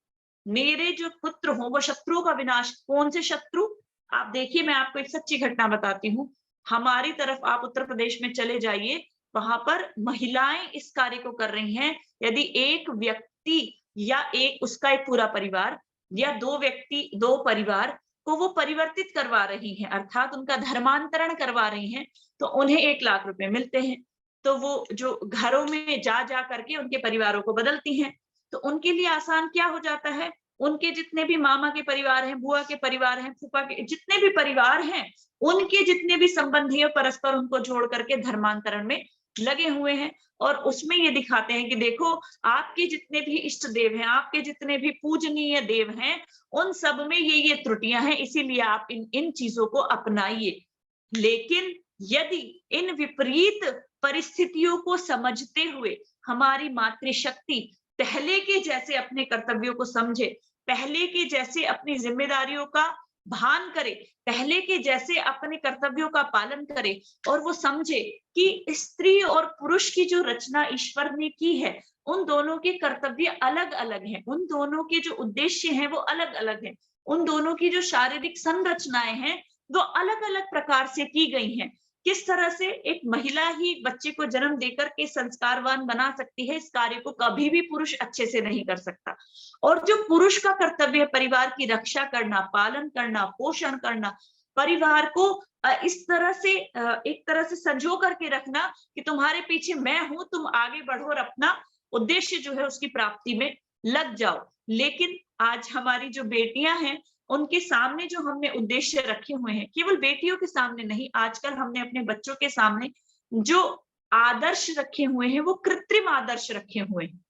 मेरे जो पुत्र हो वो शत्रुओं का विनाश। कौन से शत्रु? आप देखिए, मैं आपको एक सच्ची घटना बताती हूँ। हमारी तरफ आप उत्तर प्रदेश में चले जाइए, वहां पर महिलाएं इस कार्य को कर रही हैं। यदि एक व्यक्ति या एक उसका एक पूरा परिवार या दो व्यक्ति, दो परिवार को वो परिवर्तित करवा रही हैं, अर्थात उनका धर्मांतरण करवा रही हैं, तो उन्हें 1 लाख रुपए मिलते हैं। तो वो जो घरों में जा जा करके उनके परिवारों को बदलती हैं, तो उनके लिए आसान क्या हो जाता है? उनके जितने भी मामा के परिवार हैं, बुआ के परिवार हैं, फूफा के जितने भी परिवार हैं, उनके जितने भी संबंधी है परस्पर उनको जोड़ करके धर्मांतरण में लगे हुए हैं। और उसमें ये दिखाते हैं कि देखो, आपके जितने भी इष्ट देव हैं, आपके जितने भी पूजनीय देव हैं, उन सब में ये त्रुटियां हैं, इसीलिए आप इन चीजों को अपनाइए। लेकिन यदि इन विपरीत परिस्थितियों को समझते हुए हमारी मातृशक्ति पहले के जैसे अपने कर्तव्यों को समझे, पहले के जैसे अपनी जिम्मेदारियों का भान करे, पहले के जैसे अपने कर्तव्यों का पालन करे, और वो समझे कि स्त्री और पुरुष की जो रचना ईश्वर ने की है, उन दोनों के कर्तव्य अलग अलग हैं, उन दोनों के जो उद्देश्य हैं वो अलग अलग हैं, उन दोनों की जो शारीरिक संरचनाएं हैं वो अलग अलग प्रकार से की गई हैं। किस तरह से एक महिला ही बच्चे को जन्म देकर के संस्कारवान बना सकती है, इस कार्य को कभी भी पुरुष अच्छे से नहीं कर सकता। और जो पुरुष का कर्तव्य है परिवार की रक्षा करना, पालन करना, पोषण करना, परिवार को इस तरह से एक तरह से संजो करके रखना कि तुम्हारे पीछे मैं हूं, तुम आगे बढ़ो और अपना उद्देश्य जो है उसकी प्राप्ति में लग जाओ। लेकिन आज हमारी जो बेटियां हैं, उनके सामने जो हमने उद्देश्य रखे हुए हैं, केवल बेटियों के सामने नहीं, आजकल हमने अपने बच्चों के सामने जो आदर्श रखे हुए हैं वो कृत्रिम आदर्श रखे हुए हैं।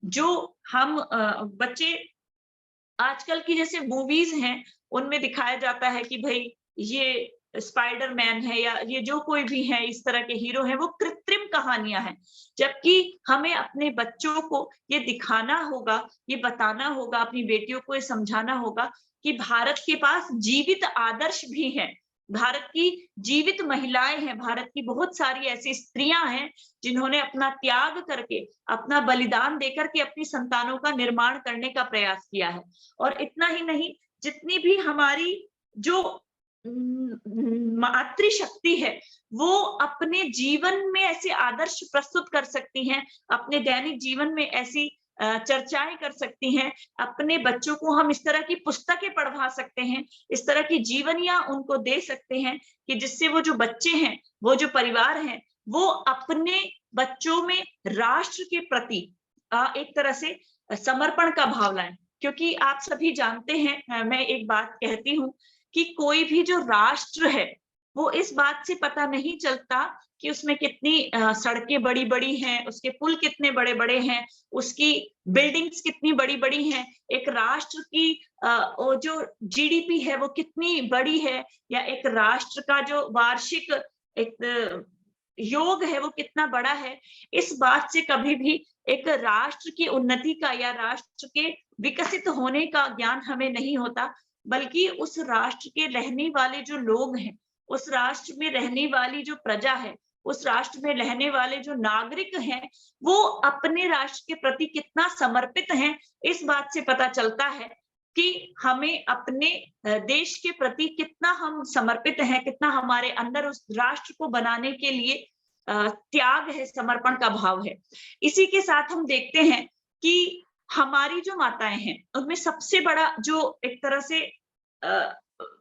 जो हम बच्चे आजकल की जैसे मूवीज हैं, उनमें दिखाया जाता है कि भाई ये स्पाइडरमैन है या ये जो कोई भी है, इस तरह के हीरो हैं, वो कृत्रिम कहानियां हैं। जबकि हमें अपने बच्चों को ये दिखाना होगा, ये बताना होगा, अपनी बेटियों को ये समझाना होगा कि भारत के पास जीवित आदर्श भी हैं, भारत की जीवित महिलाएं हैं, भारत की बहुत सारी ऐसी स्त्रियां हैं जिन्होंने अपना त्याग करके, अपना बलिदान देकर के अपनी संतानों का निर्माण करने का प्रयास किया है। और इतना ही नहीं, जितनी भी हमारी जो मातृशक्ति है, वो अपने जीवन में ऐसे आदर्श प्रस्तुत कर सकती हैं, अपने दैनिक जीवन में ऐसी चर्चाएं कर सकती हैं, अपने बच्चों को हम इस तरह की पुस्तकें पढ़वा सकते हैं, इस तरह की जीवनियां उनको दे सकते हैं कि जिससे वो जो बच्चे हैं, वो जो परिवार हैं, वो अपने बच्चों में राष्ट्र के प्रति एक तरह से समर्पण का भाव लाएं। क्योंकि आप सभी जानते हैं, मैं एक बात कहती हूँ कि कोई भी जो राष्ट्र है, वो इस बात से पता नहीं चलता कि उसमें कितनी सड़कें बड़ी बड़ी हैं, उसके पुल कितने बड़े बड़े हैं, उसकी बिल्डिंग्स कितनी बड़ी बड़ी हैं, एक राष्ट्र की वो जो जीडीपी है वो कितनी बड़ी है, या एक राष्ट्र का जो वार्षिक एक योग है वो कितना बड़ा है। इस बात से कभी भी एक राष्ट्र की उन्नति का या राष्ट्र के विकसित होने का ज्ञान हमें नहीं होता, बल्कि उस राष्ट्र के रहने वाले जो लोग हैं, उस राष्ट्र में रहने वाली जो प्रजा है, उस राष्ट्र में रहने वाले जो नागरिक हैं, वो अपने राष्ट्र के प्रति कितना समर्पित हैं, इस बात से पता चलता है कि हमें अपने देश के प्रति कितना हम समर्पित हैं, कितना हमारे अंदर उस राष्ट्र को बनाने के लिए त्याग है, समर्पण का भाव है। इसी के साथ हम देखते हैं कि हमारी जो माताएं हैं, उनमें सबसे बड़ा जो एक तरह से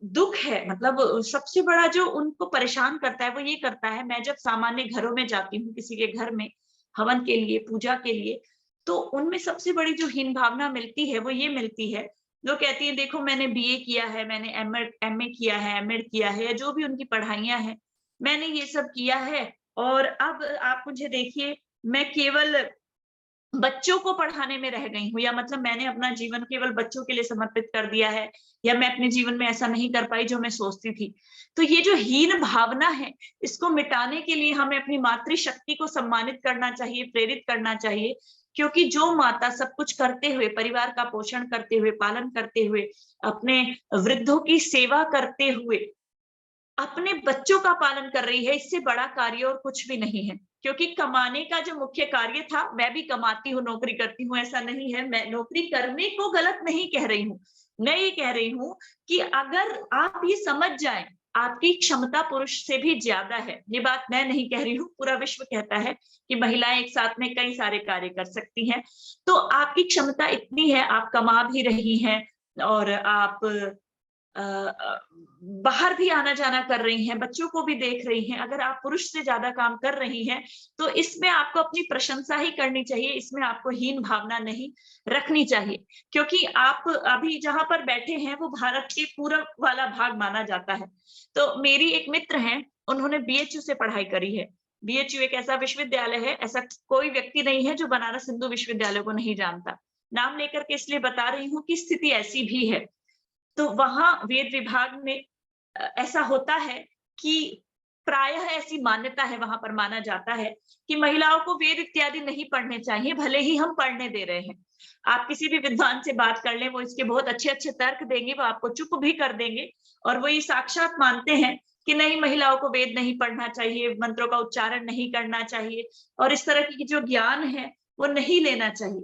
दुख है, मतलब सबसे बड़ा जो उनको परेशान करता है वो ये करता है, मैं जब सामान्य घरों में जाती हूँ किसी के घर में हवन के लिए, पूजा के लिए, तो उनमें सबसे बड़ी जो हीन भावना मिलती है वो ये मिलती है, जो कहती है देखो मैंने बीए किया है, मैंने एमए किया है, एमएड किया है, या जो भी उनकी पढ़ाइयां हैं, मैंने ये सब किया है, और अब आप मुझे देखिए मैं केवल बच्चों को पढ़ाने में रह गई हूँ, या मतलब मैंने अपना जीवन केवल बच्चों के लिए समर्पित कर दिया है, या मैं अपने जीवन में ऐसा नहीं कर पाई जो मैं सोचती थी। तो ये जो हीन भावना है, इसको मिटाने के लिए हमें अपनी मातृशक्ति को सम्मानित करना चाहिए, प्रेरित करना चाहिए, क्योंकि जो माता सब कुछ करते हुए, परिवार का पोषण करते हुए, पालन करते हुए, अपने वृद्धों की सेवा करते हुए अपने बच्चों का पालन कर रही है, इससे बड़ा कार्य और कुछ भी नहीं है। क्योंकि कमाने का जो मुख्य कार्य था, मैं भी कमाती हूँ, नौकरी करती हूँ, ऐसा नहीं है, मैं नौकरी करने को गलत नहीं कह रही हूँ। मैं ये कह रही हूँ कि अगर आप ये समझ जाएं, आपकी क्षमता पुरुष से भी ज्यादा है। ये बात मैं नहीं कह रही हूँ, पूरा विश्व कहता है कि महिलाएं एक साथ में कई सारे कार्य कर सकती हैं। तो आपकी क्षमता इतनी है, आप कमा भी रही हैं और आप बाहर भी आना जाना कर रही हैं, बच्चों को भी देख रही हैं। अगर आप पुरुष से ज्यादा काम कर रही हैं, तो इसमें आपको अपनी प्रशंसा ही करनी चाहिए, इसमें आपको हीन भावना नहीं रखनी चाहिए। क्योंकि आप अभी जहां पर बैठे हैं वो भारत के पूरब वाला भाग माना जाता है। तो मेरी एक मित्र हैं, उन्होंने बीएचयू से पढ़ाई करी है। बीएचयू एक ऐसा विश्वविद्यालय है, ऐसा कोई व्यक्ति नहीं है जो बनारस हिंदू विश्वविद्यालय को नहीं जानता। नाम लेकर के इसलिए बता रही हूँ कि स्थिति ऐसी भी है। तो वहां वेद विभाग में ऐसा होता है कि प्रायः ऐसी मान्यता है, वहां पर माना जाता है कि महिलाओं को वेद इत्यादि नहीं पढ़ने चाहिए, भले ही हम पढ़ने दे रहे हैं। आप किसी भी विद्वान से बात कर लें, वो इसके बहुत अच्छे अच्छे तर्क देंगे, वो आपको चुप भी कर देंगे और वो ये साक्षात मानते हैं कि नहीं, महिलाओं को वेद नहीं पढ़ना चाहिए, मंत्रों का उच्चारण नहीं करना चाहिए और इस तरह की जो ज्ञान है वो नहीं लेना चाहिए।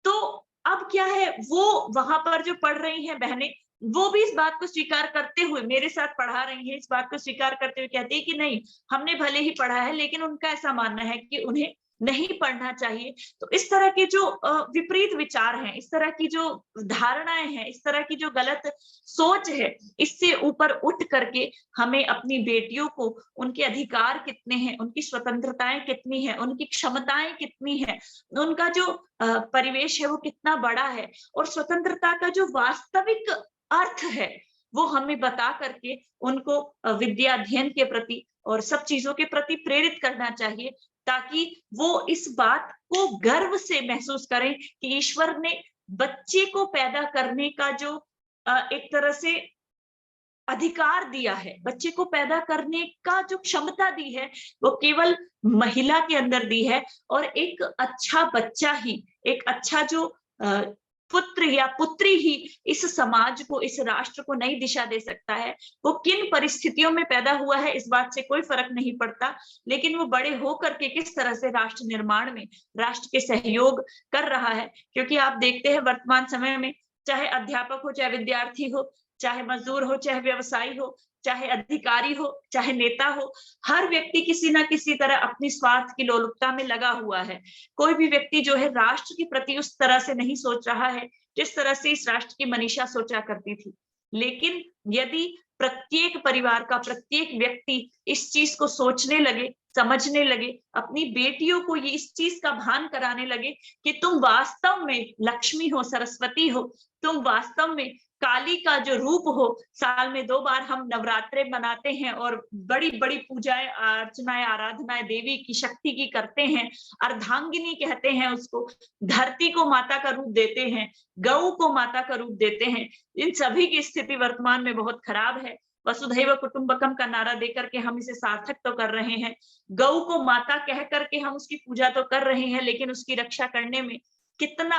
तो अब क्या है, वो वहां पर जो पढ़ रही हैं बहनें, वो भी इस बात को स्वीकार करते हुए मेरे साथ पढ़ा रही हैं, इस बात को स्वीकार करते हुए कहती है कि नहीं, हमने भले ही पढ़ा है, लेकिन उनका ऐसा मानना है कि उन्हें नहीं पढ़ना चाहिए। तो इस तरह के जो विपरीत विचार हैं, इस तरह की जो धारणाएं हैं, इस तरह की जो गलत सोच है, इससे ऊपर उठ करके हमें अपनी बेटियों को उनके अधिकार कितने हैं, उनकी स्वतंत्रताएं कितनी है, उनकी क्षमताएं कितनी है, उनका जो परिवेश है वो कितना बड़ा है और स्वतंत्रता का जो वास्तविक अर्थ है वो हमें बता करके उनको विद्या अध्ययन के प्रति और सब चीजों के प्रति प्रेरित करना चाहिए, ताकि वो इस बात को गर्व से महसूस करें कि ईश्वर ने बच्चे को पैदा करने का जो एक तरह से अधिकार दिया है, बच्चे को पैदा करने का जो क्षमता दी है, वो केवल महिला के अंदर दी है। और एक अच्छा बच्चा ही, एक अच्छा जो पुत्र या पुत्री ही इस समाज को, इस राष्ट्र को नई दिशा दे सकता है। वो किन परिस्थितियों में पैदा हुआ है इस बात से कोई फर्क नहीं पड़ता, लेकिन वो बड़े होकर के किस तरह से राष्ट्र निर्माण में राष्ट्र के सहयोग कर रहा है। क्योंकि आप देखते हैं वर्तमान समय में, चाहे अध्यापक हो, चाहे विद्यार्थी हो, चाहे मजदूर हो, चाहे व्यवसायी हो, चाहे अधिकारी हो, चाहे नेता हो, हर व्यक्ति किसी ना किसी तरह अपनी स्वार्थ की लोलुपता में लगा हुआ है। कोई भी व्यक्ति जो है राष्ट्र के प्रति उस तरह से नहीं सोच रहा है जिस तरह से इस राष्ट्र की मनीषा सोचा करती थी। लेकिन यदि प्रत्येक परिवार का प्रत्येक व्यक्ति इस चीज को सोचने लगे, समझने लगे, अपनी बेटियों को ये इस चीज का भान कराने लगे कि तुम वास्तव में लक्ष्मी हो, सरस्वती हो, तुम वास्तव में काली का जो रूप हो। साल में 2 बार हम नवरात्रे मनाते हैं और बड़ी बड़ी पूजाएं, अर्चनाएं, आराधनाएं देवी की, शक्ति की करते हैं। अर्धांगिनी कहते हैं उसको। धरती को माता का रूप देते हैं, गौ को माता का रूप देते हैं। इन सभी की स्थिति वर्तमान में बहुत खराब है। वसुधैव कुटुंबकम का नारा देकर के हम इसे सार्थक तो कर रहे हैं, गौ को माता कह करके हम उसकी पूजा तो कर रहे हैं, लेकिन उसकी रक्षा करने में कितना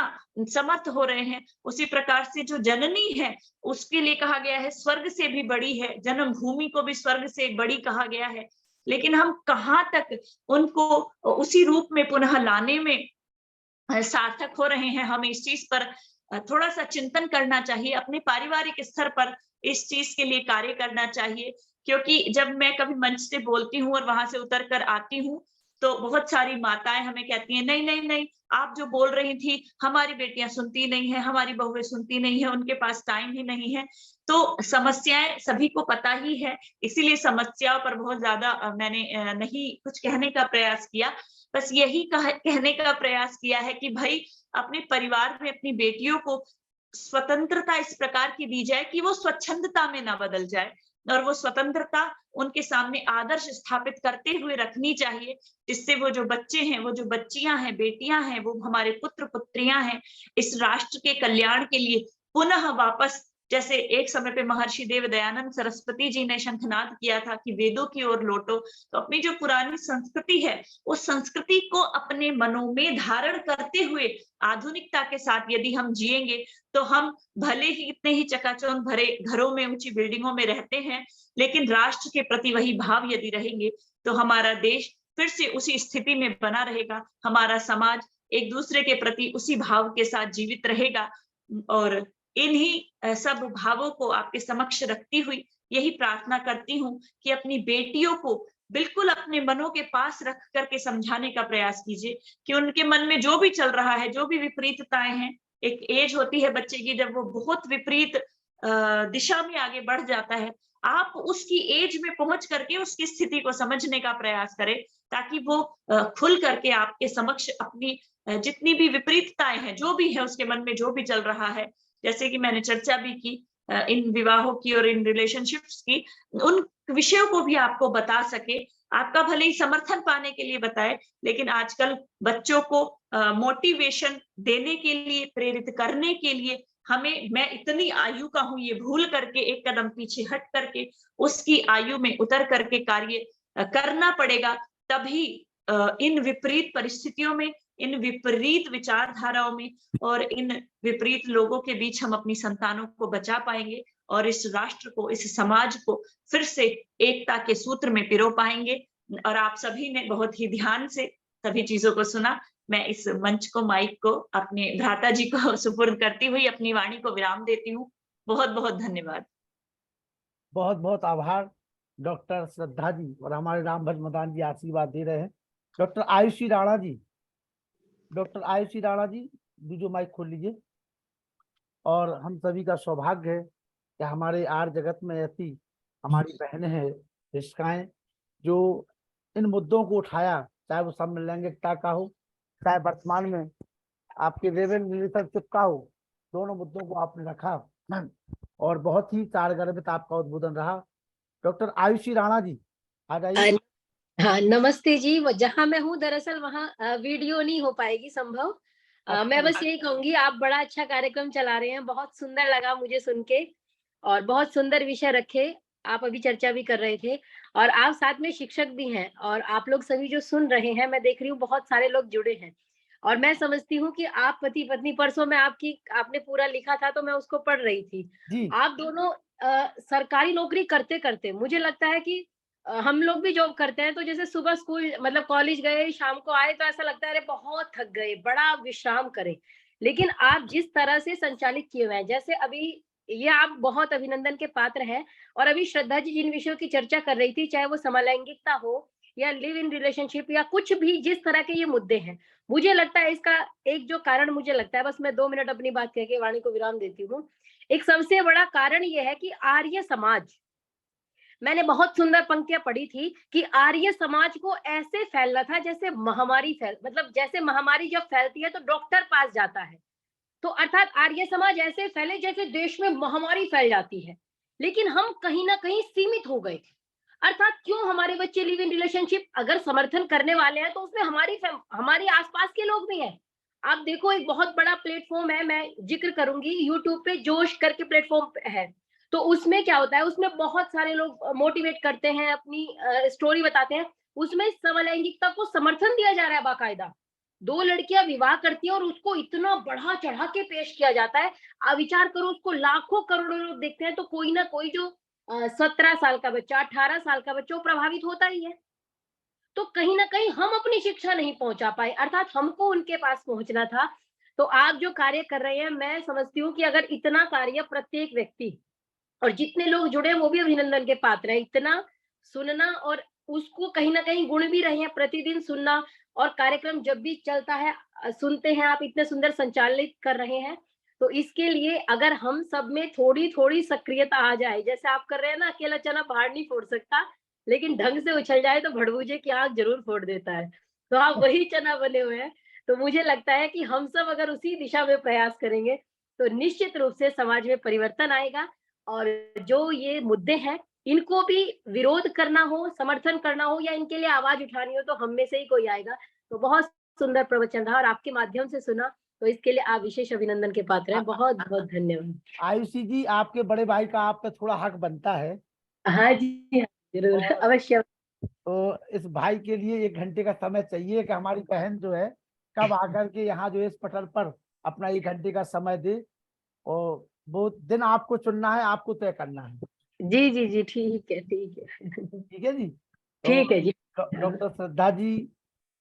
समर्थ हो रहे हैं। उसी प्रकार से जो जननी है उसके लिए कहा गया है स्वर्ग से भी बड़ी है, जन्मभूमि को भी स्वर्ग से बड़ी कहा गया है। लेकिन हम कहाँ तक उनको उसी रूप में पुनः लाने में सार्थक हो रहे हैं, हमें इस चीज पर थोड़ा सा चिंतन करना चाहिए। अपने पारिवारिक स्तर पर इस चीज के लिए कार्य करना चाहिए। क्योंकि जब मैं कभी मंच से बोलती हूँ और वहां से उतर कर आती हूँ, तो बहुत सारी माताएं हमें कहती हैं, नहीं नहीं नहीं, आप जो बोल रही थी हमारी बेटियां सुनती नहीं है, हमारी बहुएं सुनती नहीं है, उनके पास टाइम ही नहीं है। तो समस्याएं सभी को पता ही है, इसीलिए समस्याओं पर बहुत ज्यादा मैंने नहीं कुछ कहने का प्रयास किया। बस यही कहने का प्रयास किया है कि भाई अपने परिवार में अपनी बेटियों को स्वतंत्रता इस प्रकार की दी जाए कि वो स्वच्छंदता में ना बदल जाए, और वो स्वतंत्रता उनके सामने आदर्श स्थापित करते हुए रखनी चाहिए, जिससे वो जो बच्चे हैं, वो जो बच्चियां हैं, बेटियां हैं, वो हमारे पुत्र पुत्रियां हैं, इस राष्ट्र के कल्याण के लिए पुनः वापस जैसे एक समय पे महर्षि देव दयानंद सरस्वती जी ने शंखनाद किया था कि वेदों की ओर लौटो। तो अपनी जो पुरानी संस्कृति है, उस संस्कृति को अपने मनों में धारण करते हुए आधुनिकता के साथ यदि हम जिएंगे, तो हम भले ही इतने ही चकाचौंध भरे घरों में, ऊंची बिल्डिंगों में रहते हैं, लेकिन राष्ट्र के प्रति वही भाव यदि रहेंगे, तो हमारा देश फिर से उसी स्थिति में बना रहेगा। हमारा समाज एक दूसरे के प्रति उसी भाव के साथ जीवित रहेगा। और इन्हीं सब भावों को आपके समक्ष रखती हुई यही प्रार्थना करती हूँ कि अपनी बेटियों को बिल्कुल अपने मनों के पास रख करके समझाने का प्रयास कीजिए कि उनके मन में जो भी चल रहा है, जो भी विपरीतताएं हैं, एक एज होती है बच्चे की जब वो बहुत विपरीत दिशा में आगे बढ़ जाता है। आप उसकी एज में पहुंच करके उसकी स्थिति को समझने का प्रयास करें, ताकि वो खुल करके आपके समक्ष अपनी जितनी भी विपरीतताएं हैं, जो भी है उसके मन में जो भी चल रहा है, जैसे कि मैंने चर्चा भी की इन विवाहों की और इन रिलेशनशिप्स की, उन विषयों को भी आपको बता सके। आपका भले ही समर्थन पाने के लिए बताए, लेकिन आजकल बच्चों को मोटिवेशन देने के लिए, प्रेरित करने के लिए हमें, मैं इतनी आयु का हूं ये भूल करके एक कदम पीछे हट करके उसकी आयु में उतर करके कार्य करना पड़ेगा। तभी इन विपरीत परिस्थितियों में, इन विपरीत विचारधाराओं में और इन विपरीत लोगों के बीच हम अपनी संतानों को बचा पाएंगे और इस राष्ट्र को, इस समाज को फिर से एकता के सूत्र में पिरो पाएंगे। और आप सभी ने बहुत ही ध्यान से सभी चीजों को सुना। मैं इस मंच को, माइक को अपने भ्राता जी को सुपुर्द करती हुई अपनी वाणी को विराम देती हूँ। बहुत बहुत धन्यवाद।
बहुत बहुत आभार डॉक्टर श्रद्धा जी। और हमारे रामभज मदान जी आशीर्वाद दे रहे हैं। डॉक्टर आयुषी राणा जी, डॉक्टर आयुषी राणा जी जो माइक खोल लीजिए। और हम सभी का सौभाग्य है कि हमारे आर जगत में ऐसी हमारी बहनें हैं, रिश्काएं, जो इन मुद्दों को उठाया, चाहे वो समलैंगिकता का हो, चाहे वर्तमान में आपके रेवेन रिलेशनशिप का हो, दोनों मुद्दों को आपने रखा और बहुत ही कारगर आपका उद्बोधन रहा। डॉक्टर आयुषी राणा जी आ जाइए।
हाँ, नमस्ते जी। जहां मैं हूँ दरअसल वहाँ वीडियो नहीं हो पाएगी संभव। मैं बस यही कहूंगी, आप बड़ा अच्छा कार्यक्रम चला रहे हैं, बहुत सुंदर लगा मुझे सुन के और बहुत सुंदर विषय रखे। आप अभी चर्चा भी कर रहे थे और आप साथ में शिक्षक भी हैं और आप लोग सभी जो सुन रहे हैं, मैं देख रही हूँ बहुत सारे लोग जुड़े हैं और मैं समझती हूँ कि आप पति पत्नी, परसों में आपने पूरा लिखा था तो मैं उसको पढ़ रही थी
जी।
आप दोनों सरकारी नौकरी करते करते मुझे लगता है कि हम लोग भी जॉब करते हैं, तो जैसे सुबह स्कूल मतलब कॉलेज गए, शाम को आए तो ऐसा लगता है अरे बहुत थक गए, बड़ा विश्राम करें। लेकिन आप जिस तरह से संचालित किए हुए हैं, जैसे अभी ये आप बहुत अभिनंदन के पात्र हैं। और अभी श्रद्धा जी जिन विषयों की चर्चा कर रही थी, चाहे वो समलैंगिकता हो या लिव इन रिलेशनशिप या कुछ भी, जिस तरह के ये मुद्दे हैं, मुझे लगता है इसका एक जो कारण मुझे लगता है, बस मैं 2 मिनट अपनी बात कह के वाणी को विराम देती हूँ। एक सबसे बड़ा कारण ये है कि आर्य समाज, मैंने बहुत सुंदर पंक्तियां पढ़ी थी कि आर्य समाज को ऐसे फैलना था जैसे महामारी मतलब जैसे महामारी जब फैलती है तो डॉक्टर पास जाता है, तो अर्थात आर्य समाज ऐसे फैले जैसे देश में महामारी फैल जाती है। लेकिन हम कहीं ना कहीं सीमित हो गए। अर्थात क्यों हमारे बच्चे लिव इन रिलेशनशिप अगर समर्थन करने वाले हैं तो उसमें हमारी आसपास के लोग भी हैं। आप देखो, एक बहुत बड़ा प्लेटफॉर्म है, मैं जिक्र करूंगी, यूट्यूब पे जोश करके प्लेटफॉर्म है। तो उसमें क्या होता है, उसमें बहुत सारे लोग मोटिवेट करते हैं, अपनी स्टोरी बताते हैं। उसमें समलैंगिकता को समर्थन दिया जा रहा है बाकायदा। 2 लड़कियां विवाह करती हैं और उसको इतना बढ़ा चढ़ा के पेश किया जाता है। आप विचार करो, उसको लाखों करोड़ों लोग देखते हैं, तो कोई ना कोई जो 17 साल का बच्चा, 18 साल का बच्चा, वो प्रभावित होता ही है। तो कहीं ना कहीं हम अपनी शिक्षा नहीं पहुंचा पाए, अर्थात हमको उनके पास पहुंचना था। तो आप जो कार्य कर रहे हैं, मैं समझती हूँ कि अगर इतना कार्य प्रत्येक व्यक्ति और जितने लोग जुड़े हैं वो भी अभिनंदन के पात्र हैं। इतना सुनना और उसको कहीं ना कहीं गुण भी रहे हैं, प्रतिदिन सुनना और कार्यक्रम जब भी चलता है सुनते हैं, आप इतने सुंदर संचालित कर रहे हैं। तो इसके लिए अगर हम सब में थोड़ी थोड़ी सक्रियता आ जाए, जैसे आप कर रहे हैं ना, अकेला चना पहाड़ नहीं फोड़ सकता, लेकिन ढंग से उछल जाए तो भड़बूजे की आग जरूर फोड़ देता है। तो आप वही चना बने हुए हैं। तो मुझे लगता है कि हम सब अगर उसी दिशा में प्रयास करेंगे तो निश्चित रूप से समाज में परिवर्तन आएगा। और जो ये मुद्दे हैं, इनको भी विरोध करना हो, समर्थन करना हो या इनके लिए आवाज उठानी हो, तो हम में से ही कोई आएगा। तो बहुत सुंदर प्रवचन रहा और आपके माध्यम से सुना तो इसके लिए आप विशेष अभिनंदन के पात्र हैं। बहुत बहुत धन्यवाद।
आयुषी जी, आपके बड़े भाई का आप पे थोड़ा हक बनता है,
हाँ जी, हाँ, जरूर,
और
अवश्य।
तो इस भाई के लिए 1 घंटे का समय चाहिए कि हमारी बहन जो है कब आकर के यहाँ जो है इस पटल पर अपना 1 घंटे का समय दे, और वो दिन आपको चुनना है, आपको तय करना है।
जी जी जी, ठीक है, ठीक है।
ठीक है जी। तो
ठीक है जी।
डॉक्टर श्रद्धा जी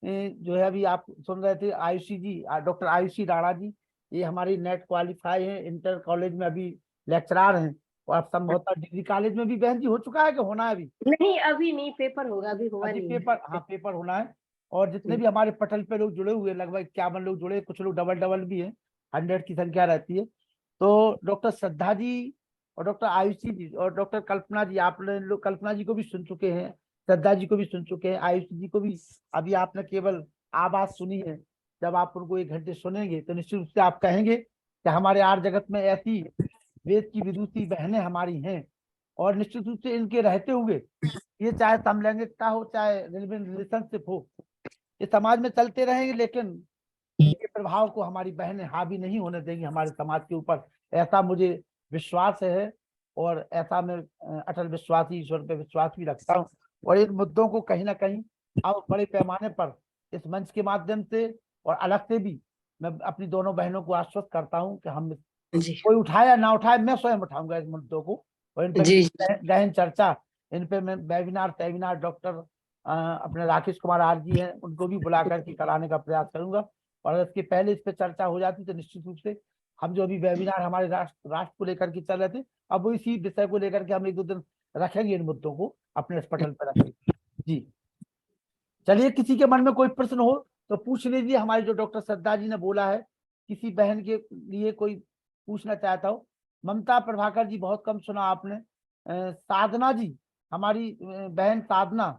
जो है अभी आप सुन रहे थे, आयुषी जी, डॉक्टर आयुषी राणा जी, ये हमारी नेट क्वालिफाई है, इंटर कॉलेज में अभी लेक्चरार हैं, और अब संभवतः डिग्री कॉलेज में भी बहन जी हो चुका है कि होना है अभी?
नहीं, अभी नहीं, पेपर होगा, अभी हुआ
अभी
नहीं
पेपर, हाँ पेपर होना है। और जितने भी हमारे पटल पे लोग जुड़े हुए हैं, लगभग 51 लोग जुड़े, कुछ लोग डबल डबल भी हैं, 100 की संख्या रहती है। तो डॉक्टर श्रद्धा जी और डॉक्टर आयुषी जी और डॉक्टर कल्पना जी, आप लोग कल्पना जी को भी सुन चुके हैं, श्रद्धा जी को भी सुन चुके हैं, आयुषी जी को भी अभी आपने केवल आवाज सुनी है। जब आप उनको 1 घंटे सुनेंगे तो निश्चित रूप से आप कहेंगे कि हमारे आर्य जगत में ऐसी वेद की विदुषी बहनें हमारी हैं, और निश्चित रूप से इनके रहते हुए, ये चाहे समलैंगिकता हो, चाहे रिलेशनशिप हो, ये समाज में चलते रहेंगे, लेकिन इनके प्रभाव को हमारी बहनें हावी नहीं होने देंगी हमारे समाज के ऊपर, ऐसा मुझे विश्वास है। और ऐसा मैं अटल विश्वासी, ईश्वर पे विश्वास भी रखता हूँ। और इन मुद्दों को कहीं ना कहीं अब बड़े पैमाने पर इस मंच के माध्यम से और अलग से भी मैं अपनी दोनों बहनों को आश्वस्त करता हूँ कि हम,
जी
कोई उठाए या ना उठाए, मैं स्वयं उठाऊंगा इस मुद्दों को, और इन पर
जी
गहन चर्चा, इन पे मैं वेबिनार सेमिनार डॉक्टर अपने राकेश कुमार आर जी हैं, उनको भी बुला करके कराने का प्रयास करूंगा। और अगर इसके पहले इस पे चर्चा हो जाती तो निश्चित रूप से हम जो अभी वेबिनार हमारे राष्ट्र को लेकर के चल रहे थे, अब वो इसी विषय को लेकर के हम 1-2 दिन रखेंगे, इन मुद्दों को अपने इस पटल पर रखेंगे। जी चलिए, किसी के मन में कोई प्रश्न हो तो पूछ लीजिए। हमारी जो डॉक्टर श्रद्धा जी ने बोला है, किसी बहन के लिए कोई पूछना चाहता हो। ममता प्रभाकर जी, बहुत कम सुना आपने। साधना जी, हमारी बहन साधना,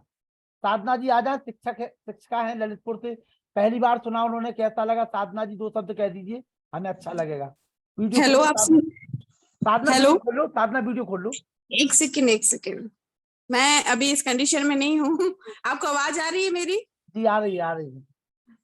साधना जी आ जाए, शिक्षक है, शिक्षिका है ललितपुर से, पहली बार सुना उन्होंने, कैसा लगा? साधना जी 2 शब्द कह दीजिए, हमें अच्छा लगेगा। वीडियो
हेलो,
खोलो
आप
साधना, साधना
हेलो,
वीडियो खोलो, साधना वीडियो खोलो।
एक सेकंड, एक सेकंड। मैं अभी इस कंडीशन में नहीं हूँ। आपको आवाज आ रही है मेरी?
जी आ रही है, आ रही है।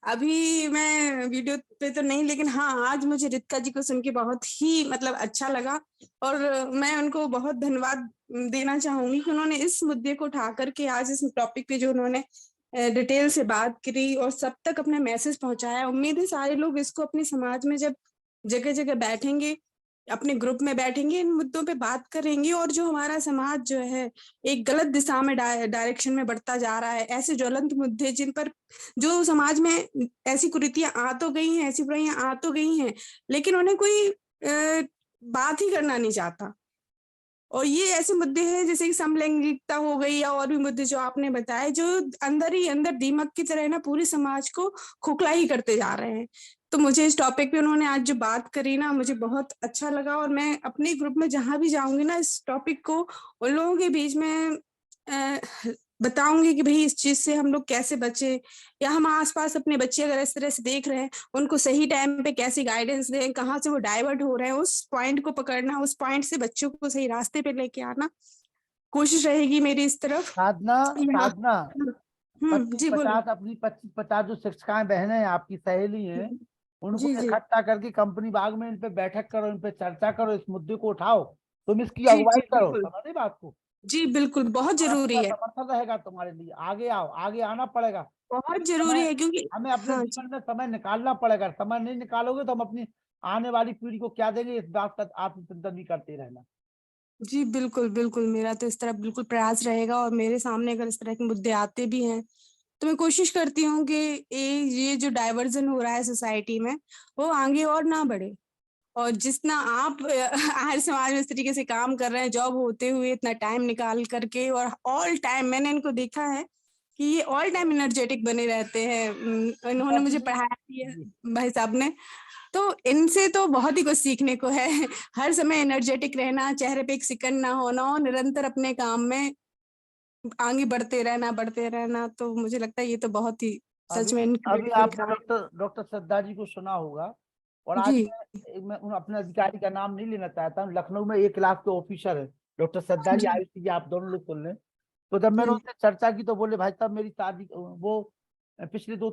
अभी मैं वीडियो पे तो नहीं, लेकिन हाँ, आज मुझे रितिका जी को सुन के बहुत ही मतलब अच्छा लगा, और मैं उनको बहुत धन्यवाद देना चाहूंगी कि उन्होंने इस मुद्दे को उठा करके आज इस टॉपिक पे जो उन्होंने डिटेल से बात करी और सब तक अपना मैसेज पहुंचाया। उम्मीद है सारे लोग इसको अपने समाज में जब जगह जगह बैठेंगे, अपने ग्रुप में बैठेंगे, इन मुद्दों पे बात करेंगे, और जो हमारा समाज जो है एक गलत दिशा में डायरेक्शन में बढ़ता जा रहा है, ऐसे ज्वलंत मुद्दे जिन पर जो समाज में ऐसी कुरीतियां आ तो गई हैं, ऐसी बुराइयां आ तो गई हैं, लेकिन उन्हें कोई बात ही करना नहीं चाहता। और ये ऐसे मुद्दे हैं जैसे कि समलैंगिकता हो गई, या और भी मुद्दे जो आपने बताए, जो अंदर ही अंदर दीमक की तरह ना पूरे समाज को खोखला ही करते जा रहे हैं। तो मुझे इस टॉपिक पे उन्होंने आज जो बात करी ना, मुझे बहुत अच्छा लगा, और मैं अपने ग्रुप में जहां भी जाऊंगी ना, इस टॉपिक को उन लोगों के बीच में बताऊंगी कि भाई इस चीज से हम लोग कैसे बचे, या हम आसपास अपने बच्चे अगर इस तरह से देख रहे हैं, उनको सही टाइम पे कैसी गाइडेंस दें, कहाँ से वो डाइवर्ट हो रहे हैं, उस पॉइंट को पकड़ना, उस पॉइंट से बच्चों को सही रास्ते पे लेके आना, कोशिश रहेगी मेरी इस तरफ।
साधना, साधना, पच्चीस
जी बोलो।
पचास अपनी 25-50 जो शिक्षिकाएं बहनें हैं, आपकी सहेली हैं, उनको
जी जी
इकट्ठा करके कंपनी बाग में इन पे बैठक करो, इन पे चर्चा करो, इस मुद्दे को उठाओ, तुम इसकी
जी
अगुवाई
जी
करो,
बिल्कुल।
समझ रही बात को?
जी बिल्कुल, बहुत
हमारा
जरूरी
पूरा
है,
समर्थन रहेगा तुम्हारे लिए, आगे आओ, आगे आना पड़ेगा।
बहुत
क्योंकि
जरूरी
समय,
है, क्योंकि
हमें अपने
हाँ जी
जीवन में समय निकालना पड़ेगा, समय नहीं निकालोगे तो हम अपनी आने वाली पीढ़ी को क्या देंगे, इस बात का आत्मचिंतन भी करते रहना।
जी बिल्कुल बिल्कुल, मेरा तो इस तरह बिल्कुल प्रयास रहेगा, और मेरे सामने अगर इस तरह के मुद्दे आते भी हैं तो मैं कोशिश करती हूँ कि ये जो डाइवर्जन हो रहा है सोसाइटी में, वो आगे और ना बढ़े। और जितना आप आज समाज में इस तरीके से काम कर रहे हैं, जॉब होते हुए इतना टाइम निकाल करके, और ऑल टाइम मैंने इनको देखा है कि ये ऑल टाइम एनर्जेटिक बने रहते हैं। इन्होंने मुझे पढ़ाया भी है, भाई साहब ने, तो इनसे तो बहुत ही कुछ सीखने को है। हर समय एनर्जेटिक रहना, चेहरे पे एक सिकन ना होना, और निरंतर अपने काम में आगे बढ़ते रहना, तो मुझे लगता है ये तो बहुत ही सच
अभी
में
अभी
इनक्रेडिबल
आपने
काम।
डॉक्टर डॉक्टर श्रद्धा जी को सुना होगा। और आज
जी
मैं उन अपने अधिकारी का नाम नहीं लेना चाहता हूँ, लखनऊ में 1 लाख के ऑफिसर है डॉक्टर श्रद्धा जी,
जी
आयुषी जी, आप दोनों लोग सुन लें। तो जब मैंने
जी
उनसे चर्चा की तो बोले भाई साहब मेरी शादी, वो पिछले 2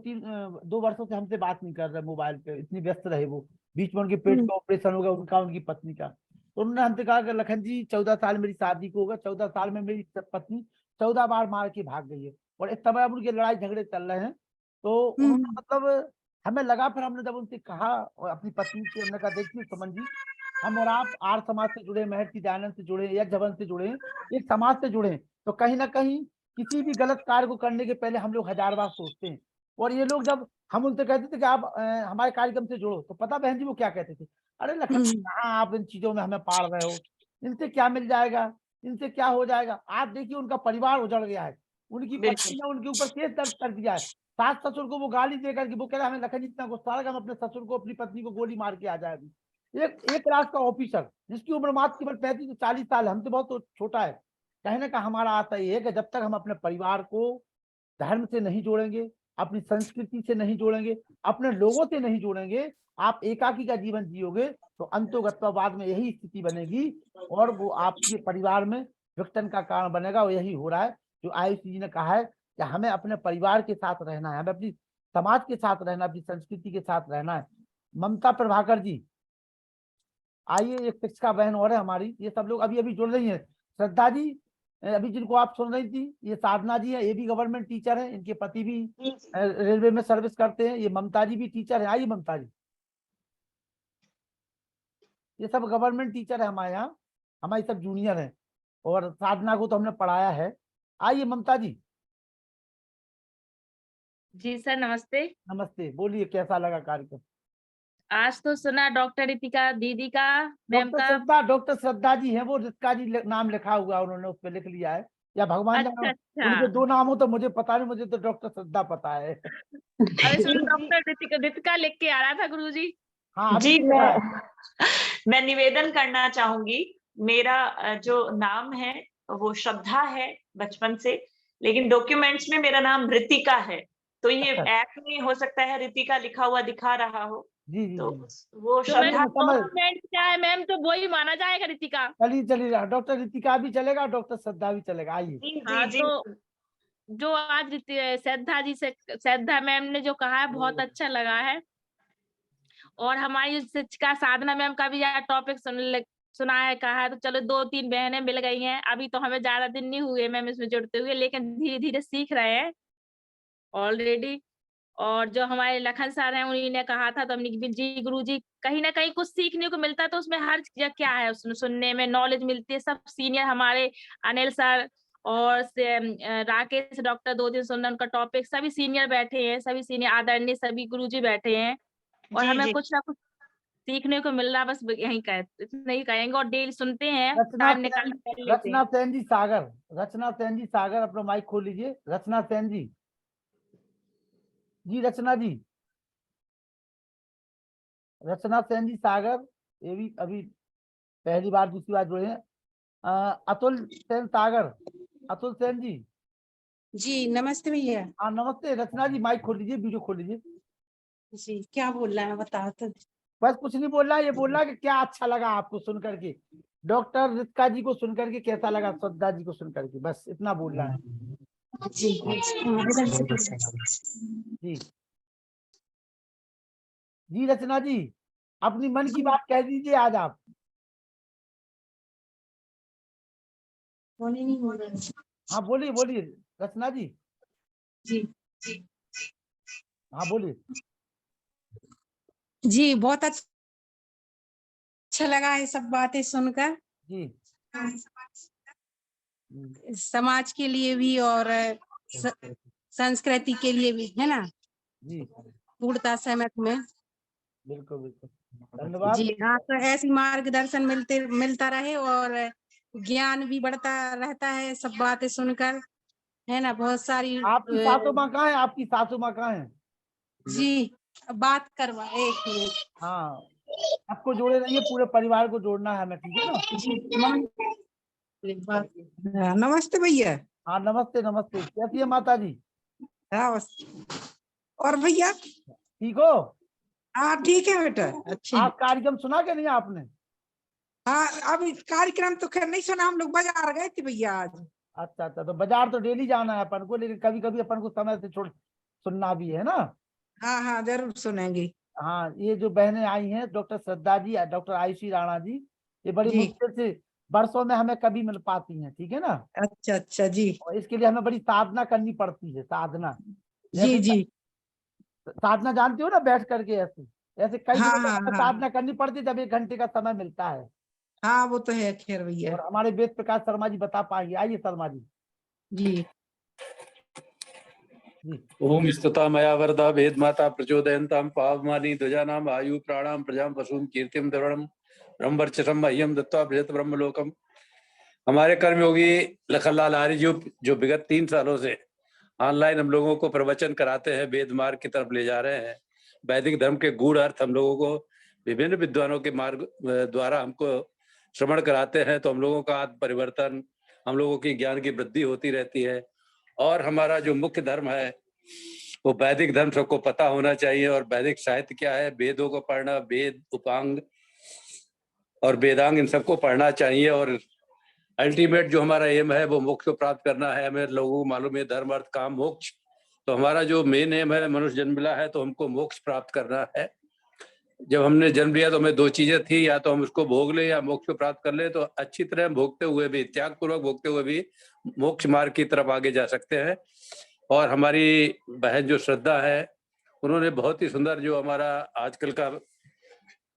वर्षों से हमसे बात नहीं कर रहे मोबाइल पे, इतनी व्यस्त रहे वो। बीच में उनके पेट का ऑपरेशन हो गया, उनका, उनकी पत्नी का। तो उन्होंने हमसे कहा कि लखन जी 14 साल मेरी शादी को होगा, 14 साल में मेरी पत्नी 14 बार मार के भाग गई है, और इस समय अब उनके लड़ाई झगड़े चल रहे हैं। तो उन्होंने मतलब हमें लगा, फिर हमने जब उनसे कहा और अपनी पत्नी से, हमने कहा देखिए सुमन जी, हम और आप आर्य समाज से जुड़े, महर्षि दयानंद से जुड़े, या जवन से जुड़े, एक समाज से जुड़े, तो कहीं ना कहीं किसी भी गलत कार्य को करने के पहले हम लोग 1000 बार सोचते हैं। और ये लोग जब हम उनसे कहते थे कि आप हमारे कार्यक्रम से जुड़ो, तो पता बहन जी वो क्या कहते थे, अरे लखन कहाँ आप इन चीजों में हमें पाल रहे हो, इनसे क्या मिल जाएगा, इनसे क्या हो जाएगा। आज देखिए उनका परिवार उजड़ गया है, उनकी पत्नी ने उनके ऊपर केस दर्ज कर दिया है, सास ससुर को वो गाली देकर के वो कह रहा है हमें लखन जी इतना गुस्सा आ रहा है कि हम अपने ससुर को, अपनी पत्नी को गोली मार के आ जाएगी। एक क्लास का ऑफिसर जिसकी उम्र मात्र केवल 35 से 40 साल, हमसे बहुत छोटा है। कहने का हमारा आशा ये है कि जब तक हम अपने परिवार को धर्म से नहीं जोड़ेंगे, अपनी संस्कृति से नहीं जोड़ेंगे, अपने लोगों से नहीं जोड़ेंगे, आप एकाकी का जीवन जियोगे तो अंतोगत्वाद में यही स्थिति बनेगी, और वो आपके परिवार में विघटन का कारण बनेगा। और यही हो रहा है जो आयुष जी ने कहा है कि हमें अपने परिवार के साथ रहना है, हमें अपनी समाज के साथ रहना, अपनी संस्कृति के साथ रहना है। ममता प्रभाकर जी आइए, एक शिक्षिका बहन और है हमारी, ये सब लोग अभी अभी जुड़ रही है। श्रद्धा जी अभी जिनको आप सुन रही थी, ये साधना जी है, ये भी गवर्नमेंट टीचर है, इनके पति भी रेलवे में सर्विस करते हैं। ये ममता जी भी टीचर है, आइए ममता जी, ये सब गवर्नमेंट टीचर है हमारे यहाँ, हमारी सब जूनियर है, और साधना को तो हमने पढ़ाया है। आइए ममता जी।
जी सर नमस्ते।
नमस्ते, बोलिए कैसा लगा कार्यक्रम।
आज तो सुना डॉक्टर रितिका दीदी का, मैम
डॉक्टर श्रद्धा जी है, वो रितिका जी नाम लिखा हुआ उन्होंने, उस पर लिख लिया है, या भगवान जाने उनके 2 नाम हो तो मुझे पता नहीं, मुझे तो डॉक्टर श्रद्धा पता है।
अरे सर डॉक्टर रितिका लिख के आ रहा था गुरुजी।
हाँ
जी मैं निवेदन करना चाहूंगी, मेरा जो नाम है वो श्रद्धा है बचपन से, लेकिन डॉक्यूमेंट्स में मेरा नाम रितिका है, तो ये ऐप में हो सकता है रितिका लिखा हुआ दिखा रहा हो।
जी जी
तो वो श्रद्धा
डॉक्यूमेंट क्या है मैम, तो वही माना जाएगा रितिका।
चलिए डॉक्टर रितिका भी चलेगा, डॉक्टर श्रद्धा भी चलेगा। आइए।
हाँ तो जो आज श्रद्धा जी से, श्रद्धा मैम ने जो कहा है बहुत अच्छा लगा है, और हमारी शिक्षिका साधना मैम का भी यार टॉपिक सुना है, कहा है, तो चलो 2-3 बहनें मिल गई हैं। अभी तो हमें ज्यादा दिन नहीं हुए मैम इसमें जुड़ते हुए, लेकिन धीरे धीरे सीख रहे हैं ऑलरेडी। और जो हमारे लखन सर हैं उन्हीं ने कहा था, तो हमने जी गुरुजी कहीं ना कहीं कुछ सीखने को मिलता है, तो उसमें हर चीज क्या है, उसमें सुनने में नॉलेज मिलती है। सब सीनियर हमारे अनिल सर और राकेश डॉक्टर 2 दिन सुनना उनका टॉपिक, सभी सीनियर बैठे हैं, सभी सीनियर आदरणीय सभी गुरुजी बैठे हैं, और हमें कुछ ना कुछ सीखने को मिल रहा है। बस यही इतना ही कहेंगे, और डेली सुनते हैं, टाइम निकाल कर लेते हैं।
रचना सेन जी सागर, रचना सेन जी सागर, अपना माइक खोल लीजिए। रचना सेन जी, जी रचना जी, रचना सेन जी सागर, ये भी अभी पहली बार दूसरी बार जुड़े हैं। अतुल सेन सागर, अतुल सेन जी।
जी नमस्ते भैया।
हाँ नमस्ते। रचना जी माइक खोल लीजिए, वीडियो खोल लीजिए।
जी क्या बोल रहा है बताओ तो।
बस कुछ नहीं बोल रहा, ये बोल रहा कि क्या अच्छा लगा आपको सुन करके, डॉक्टर रितिका जी को सुन करके कैसा लगा, श्रद्धा जी को सुन करके, बस इतना बोल रहा है।
जी
जी जी रचना जी, अपनी मन की बात कह दीजिए आज आप।
नहीं हो रहा।
हाँ बोलिए बोलिए रचना जी।
जी
हाँ बोलिए।
जी बहुत अच्छा लगा ये सब बातें सुनकर।
जी
समाज के लिए भी और संस्कृति के लिए भी, है ना।
जी
पूर्णतः सहमत में।
बिल्कुल बिल्कुल, धन्यवाद
जी हाँ, तो ऐसी मार्गदर्शन मिलता रहे और ज्ञान भी बढ़ता रहता है सब बातें सुनकर, है ना। बहुत सारी
आपकी सासू माँ कहाँ है, आपकी सासू माँ कहाँ है।
जी बात करवा एक मिनट।
हाँ आपको जोड़े रहिए, पूरे परिवार को जोड़ना है हमें, ठीक है ना।
नमस्ते भैया।
हाँ नमस्ते नमस्ते, कैसी है माता जी।
और भैया
ठीक हो।
हाँ ठीक है बेटा। अच्छा
आज कार्यक्रम सुना कि नहीं आपने।
हाँ अब कार्यक्रम तो खैर नहीं सुना, हम लोग बाजार गए थे भैया आज।
अच्छा अच्छा, तो बाजार तो डेली जाना है अपन को, लेकिन कभी कभी अपन को समय से सुनना भी है ना।
हाँ हाँ जरूर सुनेंगे।
हाँ, ये जो बहनें आई हैं, डॉक्टर श्रद्धा जी, डॉक्टर आयुषी राणा जी, ये बड़ी
जी।
मुश्किल से वर्षों में हमें कभी मिल पाती हैं, ठीक है ना।
अच्छा अच्छा जी।
और इसके लिए हमें बड़ी साधना करनी पड़ती है, साधना।
जी
जैसे
जी।
साधना जानती हो ना, बैठ करके ऐसे ऐसे कई
हाँ
दिनों तक
हाँ
हमें
हाँ
साधना करनी पड़ती है, जब 1 घंटे का समय मिलता है।
हाँ वो तो है खैर भैया।
और हमारे वेद प्रकाश शर्मा जी बता पाएंगे। आइए शर्मा जी।
जी।
जी
ओम स्तुता मया वरदा वेद माता प्रचोदयन्तां पावमानी ध्वजानाम आयु प्राणाम प्रजाम पशुम कीर्तिम द्रवणम ब्रह्मवर्चसम मह्यम दत्वा बृहत ब्रह्मलोकम। हमारे कर्मयोगी लखनलाल आर्य जो विगत 3 सालों से ऑनलाइन हम लोगों को प्रवचन कराते हैं, वेद मार्ग की तरफ ले जा रहे हैं। वैदिक धर्म के गूढ़ अर्थ हम लोगों को विभिन्न विद्वानों के मार्ग द्वारा हमको श्रवण कराते हैं, तो हम लोगों का आत्म परिवर्तन, हम लोगों की ज्ञान की वृद्धि होती रहती है। और हमारा जो मुख्य धर्म है वो वैदिक धर्म सबको पता होना चाहिए। और वैदिक साहित्य क्या है, वेदों को पढ़ना, वेद उपांग और वेदांग, इन सबको पढ़ना चाहिए। और अल्टीमेट जो हमारा एम है वो मोक्ष को प्राप्त करना है। हमें लोगों को मालूम है धर्म अर्थ काम मोक्ष, तो हमारा जो मेन एम है, मनुष्य जन्म मिला है तो हमको मोक्ष प्राप्त करना है। जब हमने जन्म लिया तो हमें 2 चीजें थी, या तो हम उसको भोग ले या मोक्ष को प्राप्त कर ले। तो अच्छी तरह भोगते हुए भी, त्याग पूर्वक भोगते हुए भी मोक्ष मार्ग की तरफ आगे जा सकते हैं। और हमारी बहन जो श्रद्धा है, उन्होंने बहुत ही सुंदर, जो हमारा आजकल का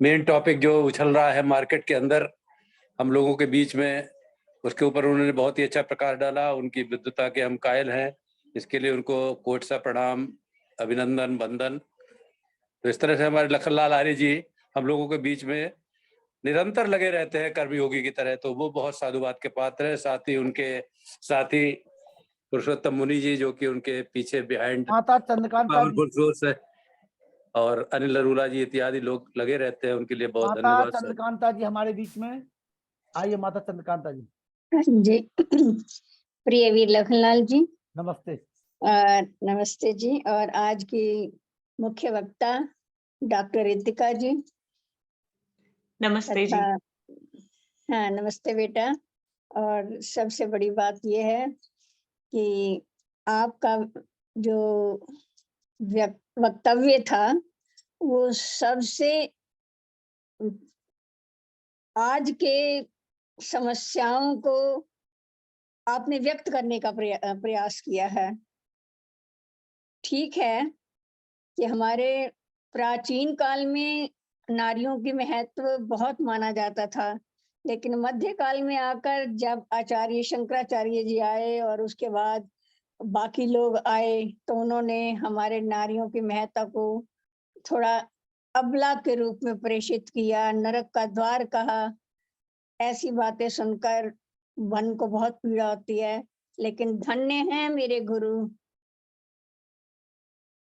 मेन टॉपिक जो उछल रहा है मार्केट के अंदर हम लोगों के बीच में, उसके ऊपर उन्होंने बहुत ही अच्छा प्रकाश डाला। उनकी विद्वता के हम कायल हैं, इसके लिए उनको कोटि सा प्रणाम, अभिनंदन, वंदन। तो इस तरह से हमारे लखनलाल आर्य जी हम लोगों के बीच में निरंतर लगे रहते हैं कर्मयोगी की तरह, तो वो बहुत साधुवाद के पात्र है। साथ ही उनके साथी पुरुषोत्तम मुनि जी, जो कि उनके पीछे बिहाइंड
माता चंद्रकांता जी,
पावरफुल सोर्स है, और अनिल अरोड़ा जी इत्यादि लोग लगे रहते हैं, उनके लिए बहुत
माता
धन्यवाद सर।
चंद्रकांता जी हमारे बीच में। आइए माता चंद्रकांता जी।
जी प्रिय वीर लखनलाल जी,
नमस्ते।
नमस्ते जी। और आज की मुख्य वक्ता डॉक्टर रितिका जी।
नमस्ते जी।
तथा हाँ नमस्ते बेटा। और सबसे बड़ी बात यह है कि आपका जो वक्तव्य था वो सबसे आज के समस्याओं को आपने व्यक्त करने का प्रयास किया है। ठीक है कि हमारे प्राचीन काल में नारियों की महत्व बहुत माना जाता था, लेकिन मध्य काल में आकर जब आचार्य शंकराचार्य जी आए और उसके बाद बाकी लोग आए, तो उन्होंने हमारे नारियों की महत्व को थोड़ा अबला के रूप में प्रेषित किया, नरक का द्वार कहा। ऐसी बातें सुनकर मन को बहुत पीड़ा होती है, लेकिन धन्य हैं मेरे गुरु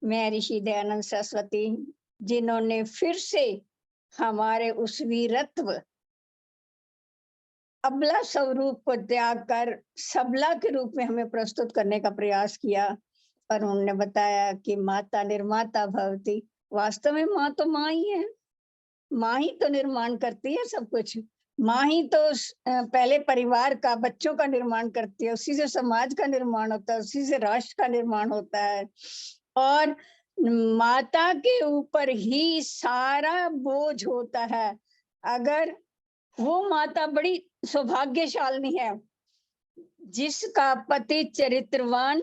मैं ऋषि दयानंद सरस्वती, जिन्होंने फिर से हमारे उस वीरत्व अबला स्वरूप को त्याग कर सबला के रूप में हमें प्रस्तुत करने का प्रयास किया। और उन्होंने बताया कि माता निर्माता भवती, वास्तव में माँ तो माँ ही है, माँ ही तो निर्माण करती है सब कुछ। माँ ही तो पहले परिवार का, बच्चों का निर्माण करती है, उसी से समाज का निर्माण होता है, उसी से राष्ट्र का निर्माण होता है। और माता के ऊपर ही सारा बोझ होता है। अगर वो माता बड़ी सौभाग्यशाली है जिसका पति चरित्रवान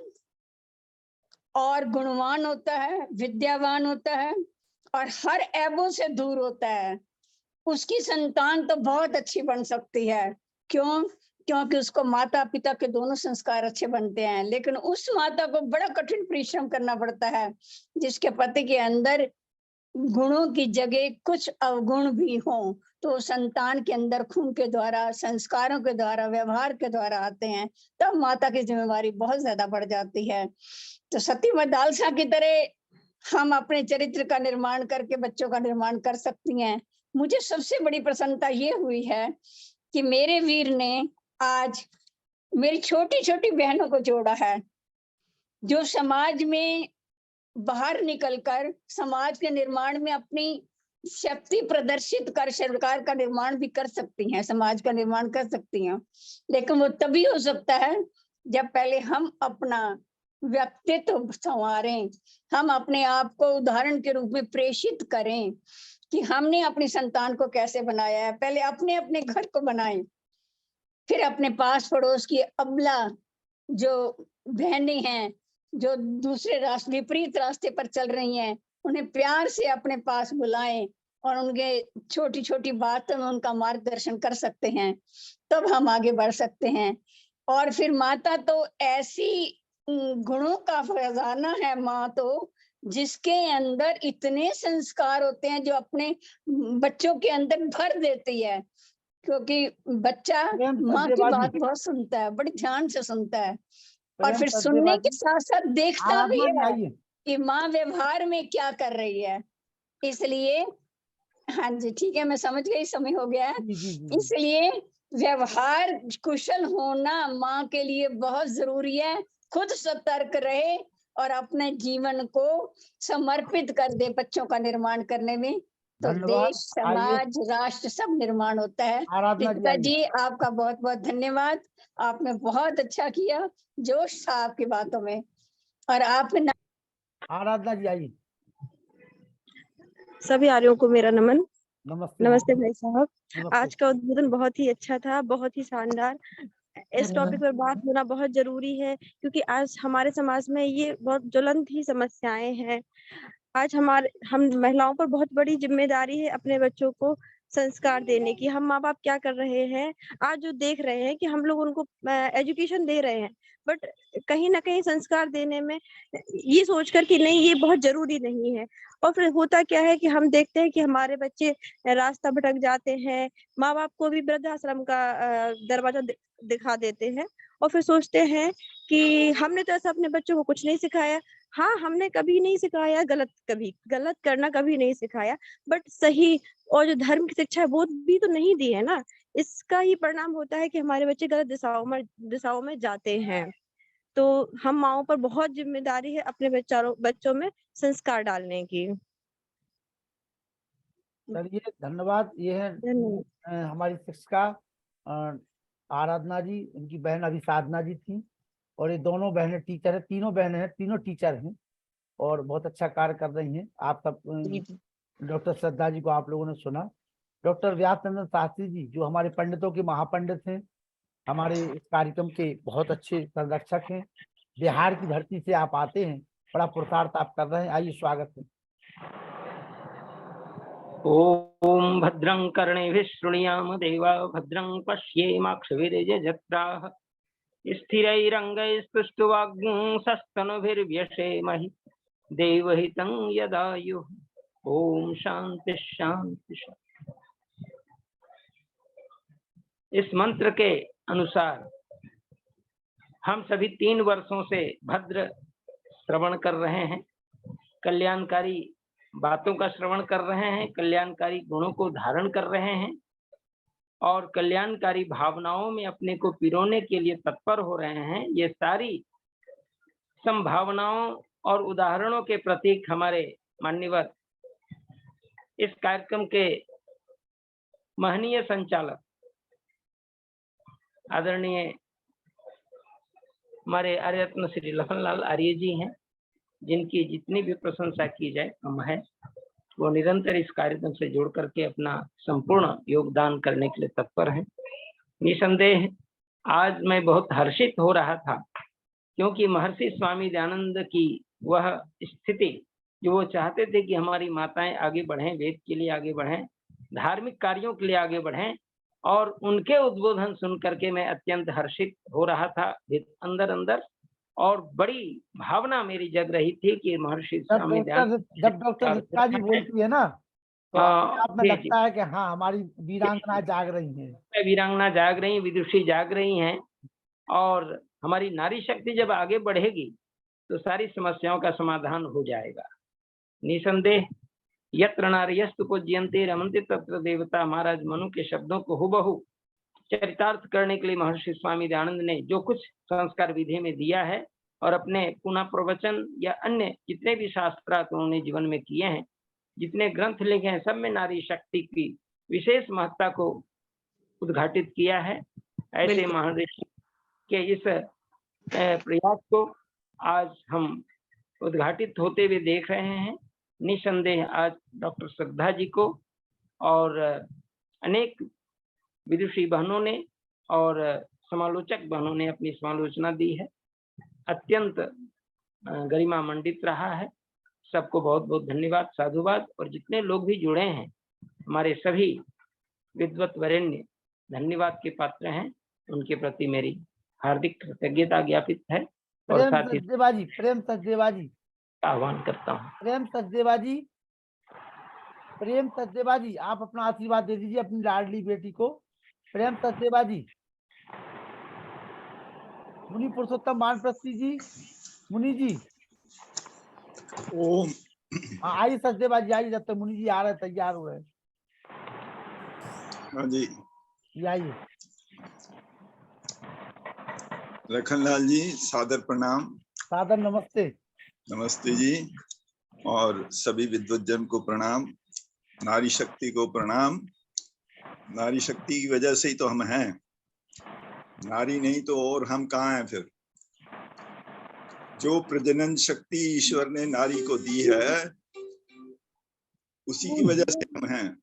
और गुणवान होता है, विद्यावान होता है और हर ऐबों से दूर होता है, उसकी संतान तो बहुत अच्छी बन सकती है। क्यों? क्योंकि उसको माता पिता के दोनों संस्कार अच्छे बनते हैं। लेकिन उस माता को बड़ा कठिन परिश्रम करना पड़ता है जिसके पति के अंदर गुणों की जगह कुछ अवगुण भी हों, तो संतान के अंदर खून के द्वारा, संस्कारों के द्वारा, व्यवहार के द्वारा आते हैं, तब माता की जिम्मेवारी बहुत ज्यादा बढ़ जाती है। तो सती मदालसा की तरह हम अपने चरित्र का निर्माण करके बच्चों का निर्माण कर सकती हैं। मुझे सबसे बड़ी प्रसन्नता ये हुई है कि मेरे वीर ने आज मेरी छोटी छोटी बहनों को जोड़ा है, जो समाज में बाहर निकलकर समाज के निर्माण में अपनी शक्ति प्रदर्शित कर सरकार का निर्माण भी कर सकती हैं, समाज का निर्माण कर सकती हैं। लेकिन वो तभी हो सकता है जब पहले हम अपना व्यक्तित्व संवारें, हम अपने आप को उदाहरण के रूप में प्रेषित करें कि हमने अपनी संतान को कैसे बनाया है। पहले अपने अपने घर को बनाएं, फिर अपने पास पड़ोस की अबला जो बहनें हैं, जो दूसरे रास्ते विपरीत रास्ते पर चल रही हैं, उन्हें प्यार से अपने पास बुलाएं और उनके छोटी छोटी बातों में उनका मार्गदर्शन कर सकते हैं, तब हम आगे बढ़ सकते हैं। और फिर माता तो ऐसी गुणों का खजाना है, माँ तो जिसके अंदर इतने संस्कार होते हैं जो अपने बच्चों के अंदर भर देती है, क्योंकि बच्चा
प्रेम
माँ की
सत्यवादी,
बात बहुत सुनता है, बड़ी ध्यान से सुनता है, और
प्रेम
फिर सुनने के
सत्यवादी,
साथ साथ देखता भी
आराधना जी
है
आइए।
कि माँ व्यवहार में क्या कर रही है। इसलिए हाँ जी, ठीक है, मैं समझ गई, समय हो गया है।
जी जी जी जी।
इसलिए व्यवहार कुशल होना माँ के लिए बहुत जरूरी है। खुद सतर्क रहे और अपने जीवन को समर्पित कर दे बच्चों का निर्माण करने में, तो
धन्यवाद।
देश,
आइए
समाज, राष्ट्र सब निर्माण होता है।
आराधना जी
रितिका
आइए।
जी, आपका बहुत बहुत धन्यवाद। आपने बहुत अच्छा किया, जोश था आपकी बातों में, और आपने
आराधना जी आइए।
सभी आर्यों को मेरा नमन।
नमस्ते
नमस्ते
जी,
भाई साहब।
नमस्ते।
आज का उद्बोधन बहुत ही अच्छा था, बहुत ही शानदार। इस टॉपिक पर बात होना बहुत जरूरी है, क्योंकि आज हमारे समाज में ये बहुत ज्वलंत ही समस्याएं हैं। आज हम महिलाओं पर बहुत बड़ी जिम्मेदारी है अपने बच्चों को संस्कार देने की। हम माँ बाप क्या कर रहे हैं, आज जो देख रहे हैं कि हम लोग उनको एजुकेशन दे रहे हैं, बट कहीं ना कहीं संस्कार देने में ये सोचकर कि नहीं, ये बहुत जरूरी नहीं है। और फिर होता क्या है कि हम देखते हैं कि हमारे बच्चे रास्ता भटक जाते हैं, माँ बाप को भी वृद्धाश्रम का दरवाजा दिखा देते हैं, और फिर सोचते हैं कि हमने तो ऐसा अपने बच्चों को कुछ नहीं सिखाया। हाँ, हमने कभी नहीं सिखाया गलत करना कभी नहीं सिखाया, बट सही और जो धर्म की शिक्षा है वो भी तो नहीं दी है ना। इसका ही परिणाम होता है कि हमारे बच्चे गलत दिशाओं में जाते हैं। तो हम माओ पर बहुत जिम्मेदारी है अपने बच्चों में संस्कार डालने की।
चलिए, धन्यवाद। ये है
धन्यवाद।
हमारी शिक्षिका आराधना जी, इनकी बहन अभी साधना जी थी, और ये दोनों बहनें टीचर है, तीनों बहनें हैं, तीनों टीचर हैं और बहुत अच्छा कार्य कर रही हैं। आप सब डॉक्टर श्रद्धा जी को आप लोगों ने सुना। डॉक्टर व्यासचंद्र शास्त्री जी जो हमारे पंडितों के महापंडित हैं, हमारे इस कार्यक्रम के बहुत अच्छे संरक्षक हैं। बिहार की धरती से आप आते हैं, बड़ा पुरुषार्थ आप कर रहे हैं। आइए, स्वागत है।
ओम भद्रं कर्णेभिः शृणुयाम देवा भद्रं पश्येमाक्षभिर्यजत्राः स्थिरैरङ्गैस्तुष्टुवाग्ंसस्तनुभिर्व्यसेमहि देवहितं यदायुः। ओम शांति शांति शांति। इस मंत्र के अनुसार हम सभी 3 वर्षों से भद्र श्रवण कर रहे हैं, कल्याणकारी बातों का श्रवण कर रहे हैं, कल्याणकारी गुणों को धारण कर रहे हैं और कल्याणकारी भावनाओं में अपने को पिरोने के लिए तत्पर हो रहे हैं। ये सारी संभावनाओं और उदाहरणों के प्रतीक हमारे मान्यवर इस कार्यक्रम के महनीय संचालक आदरणीय हमारे आर्यरत्न श्री लखनलाल आर्य जी हैं, जिनकी जितनी भी प्रशंसा की जाए कम है। वो निरंतर इस कार्यक्रम से जुड़ करके अपना संपूर्ण योगदान करने के लिए तत्पर हैं। निसंदेह आज मैं बहुत हर्षित हो रहा था, क्योंकि महर्षि स्वामी दयानंद की वह स्थिति जो वो चाहते थे कि हमारी माताएं आगे बढ़ें, वेद के लिए आगे बढ़ें, धार्मिक कार्यों के लिए आगे बढ़ें, और उनके उद्बोधन सुन करके मैं अत्यंत हर्षित हो रहा था अंदर अंदर, और बड़ी भावना मेरी जग रही थी कि महर्षि स्वामी दयानंद
जब डॉक्टर रितिका जी बोलती है ना, तो आप में लगता है कि हाँ, हमारी वीरांगना जाग रही है।
वीरांगना जाग रही, विदुषी जाग रही हैं, और हमारी नारी शक्ति जब आगे बढ़ेगी तो सारी समस्याओं का समाधान हो जाएगा। निसंदेह यत्र नार्यस्तु पूज्यन्ते रमन्ते तत्र देवता, महाराज मनु के शब्दों को हुबहू चरितार्थ करने के लिए महर्षि स्वामी दयानंद ने जो कुछ संस्कार विधि में दिया है और अपने पुनः प्रवचन या अन्य जितने भी शास्त्रार्थ उन्होंने जीवन में किए हैं, जितने ग्रंथ लिखे हैं, सब में नारी शक्ति की विशेष महत्ता को उद्घाटित किया है। ऐसे महर्षि के इस प्रयास को आज हम उद्घाटित होते हुए देख रहे हैं। निसंदेह आज डॉक्टर श्रद्धा जी को और अनेक विदुषी बहनों ने और समालोचक बहनों ने अपनी समालोचना दी है। अत्यंत गरिमा मंडित रहा है। सबको बहुत बहुत धन्यवाद, साधुवाद। और जितने लोग भी जुड़े हैं, हमारे सभी विद्वत वरेण्य धन्यवाद के पात्र हैं। उनके प्रति मेरी हार्दिक कृतज्ञता ज्ञापित है और
प्रेम
साथ ही
सचदेवाजी, प्रेम सचदेवाजी,
आह्वान करता हूँ।
प्रेम सचदेवाजी, प्रेम सचदेवाजी, आप अपना आशीर्वाद दे दीजिए अपनी लाडली बेटी को। प्रेम सचदेवाजी, मुनि पुरुषोत्तम वानप्रस्थी जी, मुनि जी।
ओम।
हाँ आइए सचदेवाजी आइए, जब तक मुनि जी आ रहे तैयार हुए।
हाँ जी,
ये आइए।
लखनलाल जी सादर प्रणाम।
सादर नमस्ते।
नमस्ते जी। और सभी विद्वज्जन को प्रणाम, नारी शक्ति को प्रणाम। नारी शक्ति की वजह से ही तो हम हैं, नारी नहीं तो और हम कहाँ हैं फिर। जो प्रजनन शक्ति ईश्वर ने नारी को दी है, उसी की वजह से हम हैं।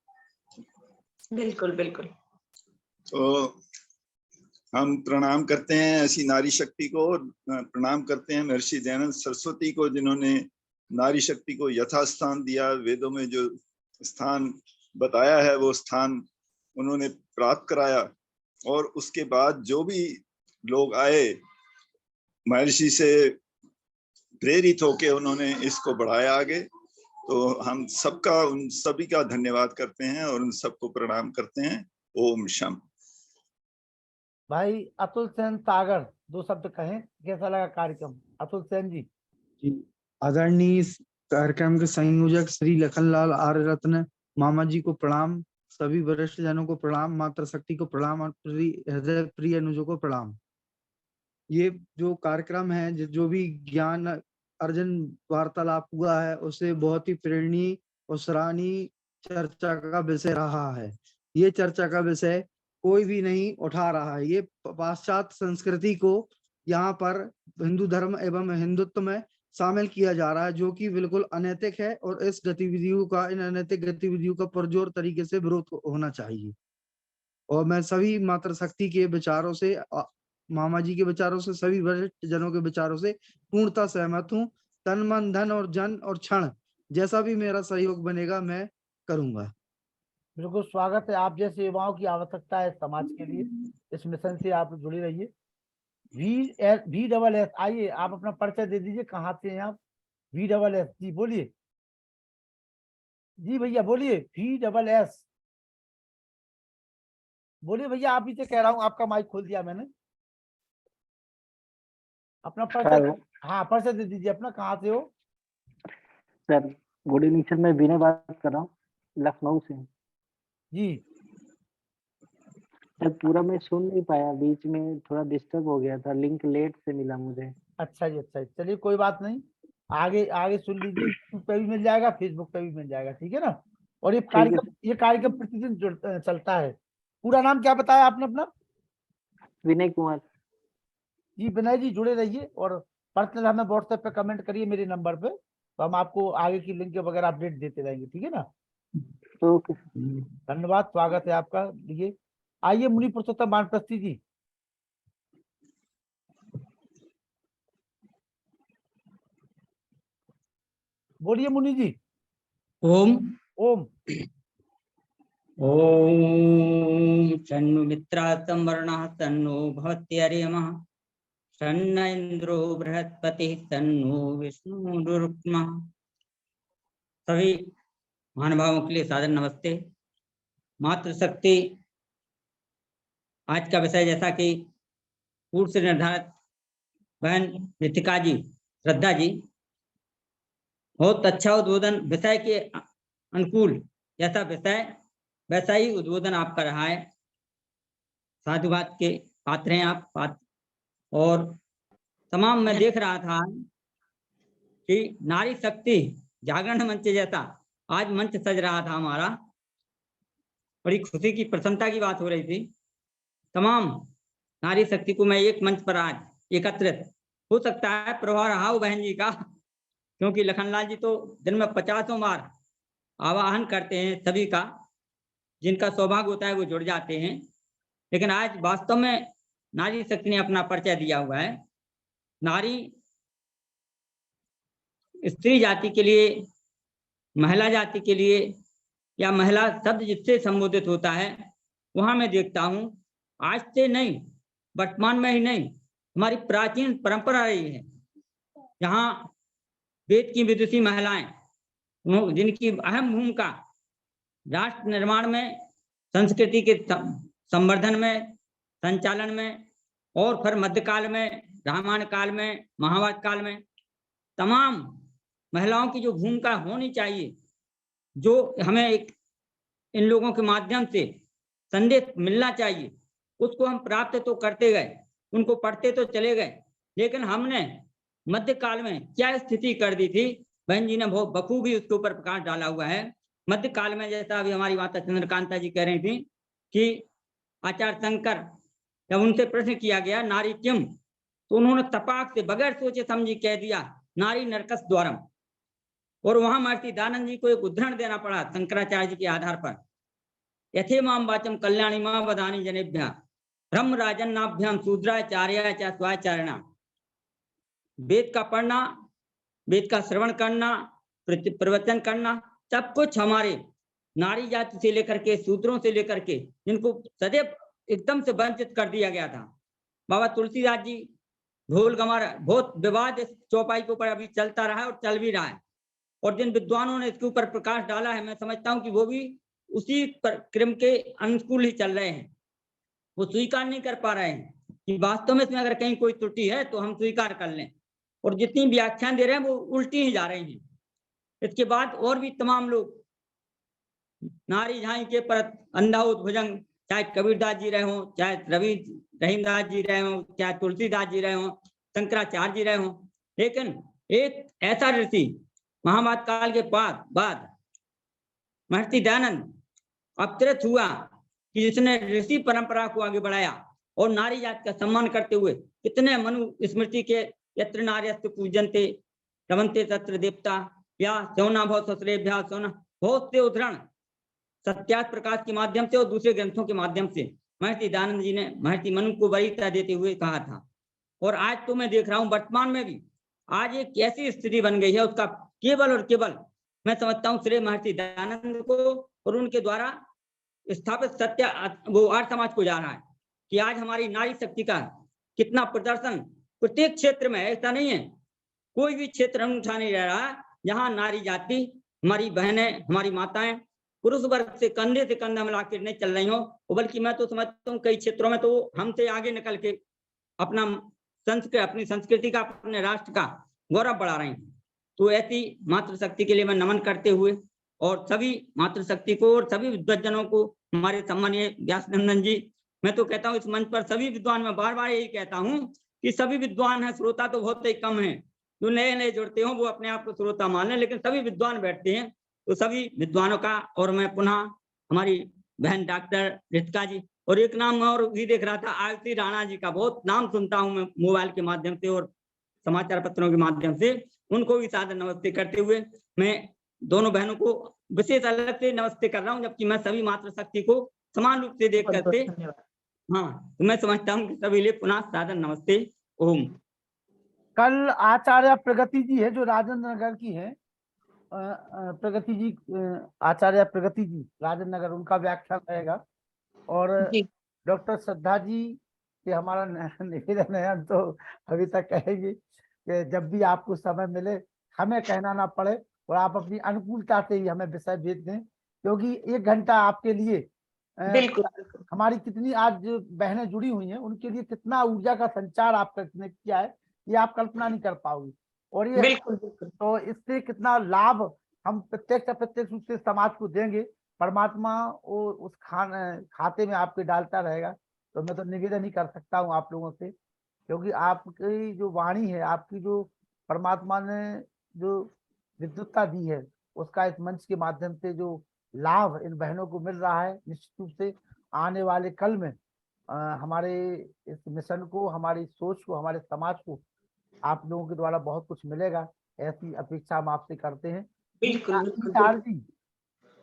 बिल्कुल बिल्कुल।
तो हम प्रणाम करते हैं ऐसी नारी शक्ति को, प्रणाम करते हैं महर्षि दयानंद सरस्वती को, जिन्होंने नारी शक्ति को यथास्थान दिया। वेदों में जो स्थान बताया है वो स्थान उन्होंने प्राप्त कराया। और उसके बाद जो भी लोग आए, महर्षि से प्रेरित होके उन्होंने इसको बढ़ाया आगे। तो हम सबका, उन सभी का धन्यवाद करते हैं और उन सबको प्रणाम करते हैं। ओम शम।
भाई अतुल सेन सागर, दो शब्द कहें, कैसा लगा कार्यक्रम? अतुल सेन जी।
आदरणीय कार्यक्रम के संयोजक श्री लखनलाल आर्य रत्न मामा जी को प्रणाम, सभी वरिष्ठ जनों को प्रणाम, मातृशक्ति को प्रणाम और हृदय प्रिय अनुजों को प्रणाम। ये जो कार्यक्रम है, जो भी ज्ञान अर्जन वार्तालाप हुआ है, उसे बहुत ही प्रेरणीय और सराहनीय चर्चा का विषय रहा है। ये चर्चा का विषय कोई भी नहीं उठा रहा है। ये पाश्चात्य संस्कृति को यहाँ पर हिंदू धर्म एवं हिंदुत्व में शामिल किया जा रहा है, जो कि बिल्कुल अनैतिक है। और इस गतिविधियों का, इन अनैतिक गतिविधियों का पुरजोर तरीके से विरोध होना चाहिए। और मैं सभी मातृशक्ति के विचारों से, मामा जी के विचारों से, सभी वरिष्ठ जनों के विचारों से पूर्णतः सहमत हूँ। तन मन धन और जन और क्षण जैसा भी मेरा सहयोग बनेगा मैं करूंगा।
बिल्कुल स्वागत है। आप जैसे युवाओं की आवश्यकता है समाज के लिए, इस मिशन से आप जुड़ी रहिए। VSS, आइए आप अपना परिचय दे दीजिए, कहाँ से हैं आप? VSS जी बोलिए। जी भैया बोलिए। VSS बोलिए भैया, आप ही से कह रहा हूँ, आपका माइक खोल दिया मैंने। अपना परिचय, हाँ परिचय दे दीजिए अपना, कहाँ से हो?
सर गुड इवनिंग सर, मैं विनय बात कर रहा हूँ लखनऊ से।
जी
सर पूरा मैं सुन नहीं पाया, बीच में थोड़ा डिस्टर्ब हो गया था, लिंक लेट से मिला मुझे।
अच्छा जी, अच्छा जी, चलिए कोई बात नहीं, आगे आगे सुन लीजिए। यूट्यूब पे भी मिल जाएगा, फेसबुक पे भी मिल जाएगा, ठीक है ना। और ये कार्यक्रम प्रतिदिन चलता है। पूरा नाम क्या बताया आपने अपना?
विनय कुमार
जी। विनय जी जुड़े रहिए और पर्सनल हमें व्हाट्सएप पे कमेंट करिए मेरे नंबर पे, तो हम आपको आगे की लिंक वगैरह अपडेट देते रहेंगे, ठीक है ना।
ओके
धन्यवाद, स्वागत है आपका। लिए आइए मुनि पुरुषोत्तम वानप्रस्थी जी। बोलिए मुनि जी।
ओम
ओम।
ओम तन्नो मित्रातं वर्णः तन्नो भवत्यर्यमः तन्न इंद्रो बृहस्पतिः तन्नो विष्णुरुक्मः। सभी महानुभावों के लिए सादर नमस्ते। मातृशक्ति आज का विषय, जैसा कि पूर्व से निर्धारित बहन रितिका जी, श्रद्धा जी, बहुत अच्छा उद्बोधन, विषय के अनुकूल जैसा विषय वैसा ही उद्बोधन आपका रहा है। साधुवाद के पात्र हैं आप। और तमाम मैं देख रहा था कि नारी शक्ति जागरण मंच जैसा आज मंच सज रहा था हमारा, बड़ी खुशी की, प्रसन्नता की बात हो रही थी। तमाम नारी शक्ति को मैं एक मंच पर आज एकत्रित हो सकता है प्रभाव रहा हो बहन जी का, क्योंकि लखनलाल जी तो दिन में 50 बार आवाहन करते हैं सभी का, जिनका सौभाग्य होता है वो जुड़ जाते हैं। लेकिन आज वास्तव में नारी शक्ति ने अपना परिचय दिया हुआ है। नारी स्त्री जाति के लिए, महिला जाति के लिए, या महिला शब्द जिससे संबोधित होता है, वहां मैं देखता हूं आज से नहीं, वर्तमान में ही नहीं, हमारी प्राचीन परंपरा रही है, जहां वेद की विदुषी महिलाएं, जिनकी अहम भूमिका राष्ट्र निर्माण में, संस्कृति के संवर्धन में, संचालन में, और फिर मध्यकाल में, रामायण काल में, महाभारत काल में तमाम महिलाओं की जो भूमिका होनी चाहिए, जो हमें एक इन लोगों के माध्यम से संदेश मिलना चाहिए, उसको हम प्राप्त तो करते गए, उनको पढ़ते तो चले गए, लेकिन हमने मध्यकाल में क्या स्थिति कर दी थी, बहन जी ने बहुत बखूबी उसके ऊपर प्रकाश डाला हुआ है। मध्यकाल में जैसा अभी हमारी माता चंद्रकांता जी कह रही थी कि आचार्य शंकर, जब उनसे प्रश्न किया गया नारी क्यों, तो उन्होंने तपाक से बगैर सोचे समझे कह दिया नारी नरकस द्वारम। और वहां महर्षि दयानंद जी को एक उदाहरण देना पड़ा शंकराचार्य जी के आधार पर, यथे माम वाचम कल्याणी मां वदानी जनेभ्या ब्रह्म राजन्नाभ्याम शूद्राचार्य च स्वाचारणा। वेद का पढ़ना, वेद का श्रवण करना, प्रवचन करना, सब कुछ हमारे नारी जाति से लेकर के, शूद्रों से लेकर के, जिनको सदैव एकदम से वंचित कर दिया गया था। बाबा तुलसीदास जी ढोल गमार, बहुत विवाद इस चौपाई के ऊपर अभी चलता रहा है और चल भी रहा है, और जिन विद्वानों ने इसके ऊपर प्रकाश डाला है, मैं समझता हूँ कि वो भी उसी क्रम के अनुकूल ही चल रहे हैं। वो स्वीकार नहीं कर पा रहे हैं कि वास्तव में इसमें अगर कहीं कोई त्रुटि है तो हम स्वीकार कर लें, और जितनी व्याख्यान दे रहे हैं वो उल्टी ही जा रहे हैं। इसके बाद और भी तमाम लोग नारी झाई के पर अंधाउत भुजंग, चाहे कबीरदास जी रहे हों, चाहे रहीमदास जी रहे हों, चाहे तुलसीदास जी रहे हों, शंकराचार्य जी रहे हों, लेकिन एक ऐसा ऋषि महाभारत काल के बाद महर्षि दयानंद अवतरित हुआ कि जिसने ऋषि परंपरा को आगे बढ़ाया और नारी जाति का सम्मान करते हुए कितने मनु स्मृति के यत्र नार्यस्तु पूजन्ते रमन्ते तत्र देवता या सौना भव ससुरेभ्यः सौना, बहुत से उदाहरण सत्यार्थ प्रकाश के माध्यम से और दूसरे ग्रंथों के माध्यम से महर्षि दयानंद जी ने महर्षि मनु को वरीयता देते हुए कहा था। और आज तो मैं देख रहा हूँ वर्तमान में भी आज एक ऐसी स्थिति बन गई है, उसका केवल और केवल मैं समझता हूँ श्रेय महर्षि दयानंद को और उनके द्वारा स्थापित सत्य वो आर्य समाज को जा रहा है कि आज हमारी नारी शक्ति का कितना प्रदर्शन प्रत्येक क्षेत्र में है। ऐसा नहीं है कोई भी क्षेत्र हम उठा नहीं रह रहा जहाँ नारी जाति, हमारी बहनें, हमारी माताएं पुरुष वर्ग से कंधा मिला के नहीं चल रही हो, बल्कि मैं तो समझता हूँ कई क्षेत्रों में तो हमसे आगे निकल के अपना अपनी संस्कृति का, अपने राष्ट्र का गौरव बढ़ा रहे हैं। तो ऐसी मातृशक्ति के लिए मैं नमन करते हुए और सभी मातृशक्ति को और सभी विद्वज्जनों को, हमारे सम्मानीय व्यासनंदन जी, मैं तो कहता हूँ इस मंच पर सभी विद्वान, मैं बार बार यही कहता हूँ कि सभी विद्वान हैं, श्रोता तो बहुत ही कम है, जो नए नए जुड़ते हो वो अपने आप को श्रोता मान लें, लेकिन सभी विद्वान बैठते हैं। तो सभी विद्वानों का, और मैं पुनः हमारी बहन डॉक्टर रितिका जी, और एक नाम और भी देख रहा था आरती राणा जी का, बहुत नाम सुनता हूँ मैं मोबाइल के माध्यम से और समाचार पत्रों के माध्यम से, उनको भी सादर नमस्ते करते हुए मैं दोनों बहनों को विशेष अलग से नमस्ते कर रहा हूँ, जबकि मैं सभी मातृशक्ति को समान रूप से देख करके, हाँ, तो मैं समझता हूँ कि सभी लिए पुनः सादर नमस्ते। ओम।
कल आचार्य प्रगति जी है जो राजेंद्र नगर की है, प्रगति जी, आचार्य प्रगति जी राजेंद्र नगर, उनका व्याख्यान रहेगा। और डॉक्टर श्रद्धा जी से हमारा निवेदन है, हम तो अभी तक कहेंगे कि जब भी आपको समय मिले, हमें कहना ना पड़े और आप अपनी अनुकूलता से ही हमें विषय भेज दें, क्योंकि 1 घंटा आपके लिए हमारी कितनी आज बहनें जुड़ी हुई हैं, उनके लिए कितना ऊर्जा का संचार आपने किया है, ये आप कल्पना नहीं कर पाओगे। और ये बिल्कुल तो इससे कितना लाभ हम प्रत्यक्ष अप्रत्यक्ष रूप से समाज को देंगे, परमात्मा और उस खाते में आपके डालता रहेगा। तो मैं तो निवेदन ही कर सकता हूँ आप लोगों से, क्योंकि आपकी जो वाणी है, आपकी जो परमात्मा ने जो विद्युतता दी है, उसका इस मंच के माध्यम से जो लाभ इन बहनों को मिल रहा है, निश्चित रूप से आने वाले कल में हमारे इस मिशन को, हमारी सोच को, हमारे समाज को आप लोगों के द्वारा बहुत कुछ मिलेगा, ऐसी अपेक्षा हम आपसे करते हैं।
बिल्कुल,
ईसार जी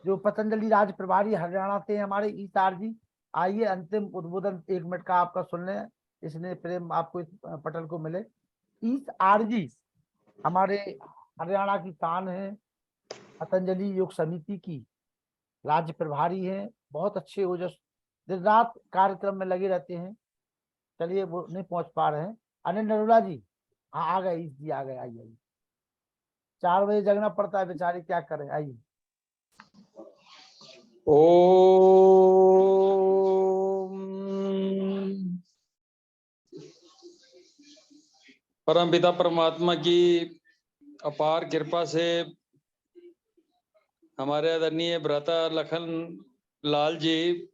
जो पतंजलि राज्य प्रभारी हरियाणा से हैं हमारे ईसार जी, आइए अंतिम उद्बोधन 1 मिनट का आपका सुन लें, इसने प्रेम आपको इस पटल को मिले। ईसार जी हमारे हरियाणा की शान है, पतंजलि योग समिति की राज्य प्रभारी हैं, बहुत अच्छे ओजस, दिन रात कार्यक्रम में लगे रहते हैं। चलिए वो नहीं पहुंच पा रहे हैं। अनिल नरोला जी, हाँ आ गए जी, आ गए, आइए 4 बजे जगना पड़ता है बेचारे, क्या करें, आइए।
परम पिता परमात्मा की अपार कृपा से हमारे आदरणीय भ्राता लखन लाल जी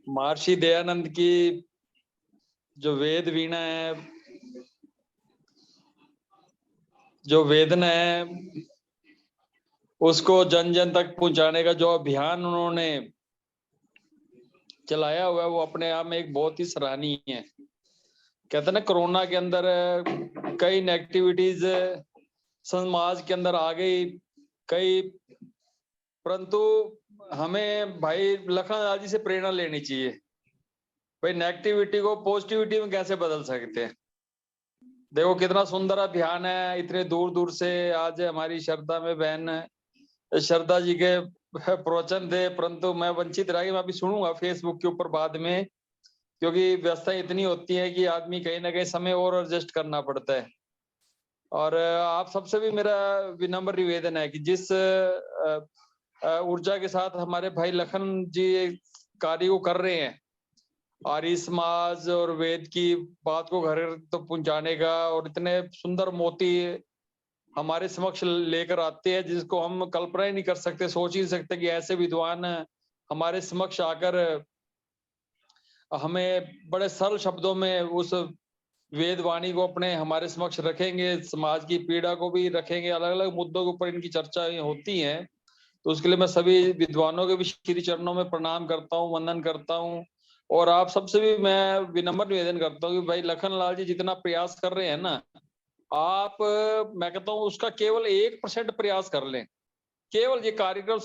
महर्षि दयानंद की जो वेद वीणा है, जो वेदना है, उसको जन जन तक पहुंचाने का जो अभियान उन्होंने चलाया हुआ है, वो अपने आप में एक बहुत ही सराहनीय है। कहते हैं ना, कोरोना के अंदर कई नेगेटिविटीज समाज के अंदर आ गई कई, परंतु हमें भाई लखन लाल जी से प्रेरणा लेनी चाहिए। भाई नेगेटिविटी को पॉजिटिविटी में कैसे बदल सकते हैं। देखो कितना सुंदर अभियान है, इतने दूर दूर से आज हमारी श्रद्धा में बहन श्रद्धा जी के प्रवचन थे, परंतु मैं वंचित रहा कि मैं अभी सुनूंगा फेसबुक के ऊपर बाद में, क्योंकि व्यवस्था इतनी होती है कि आदमी कहीं ना कहीं समय और एडजस्ट करना पड़ता है। और आप सबसे भी मेरा विनम्र निवेदन है कि जिस ऊर्जा के साथ हमारे भाई लखन जी कार्य को कर रहे हैं, आर्य समाज और वेद की बात को घर तो पहुंचाने का, और इतने सुंदर मोती हमारे समक्ष लेकर आते हैं जिसको हम कल्पना ही नहीं कर सकते, सोच ही नहीं सकते कि ऐसे विद्वान हमारे समक्ष आकर हमें बड़े सरल शब्दों में उस वेद वाणी को अपने हमारे समक्ष रखेंगे, समाज की पीड़ा को भी रखेंगे। अलग अलग मुद्दों के ऊपर इनकी चर्चा होती है, तो उसके लिए मैं सभी विद्वानों के भी श्री चरणों में प्रणाम करता हूँ, वंदन करता हूँ। और आप सबसे भी मैं विनम्र निवेदन करता हूँ कि भाई लखन लाल जी जितना प्रयास कर रहे हैं ना, आप मैं कहता हूँ उसका केवल 1% प्रयास कर लें। केवल ये कार्यक्रम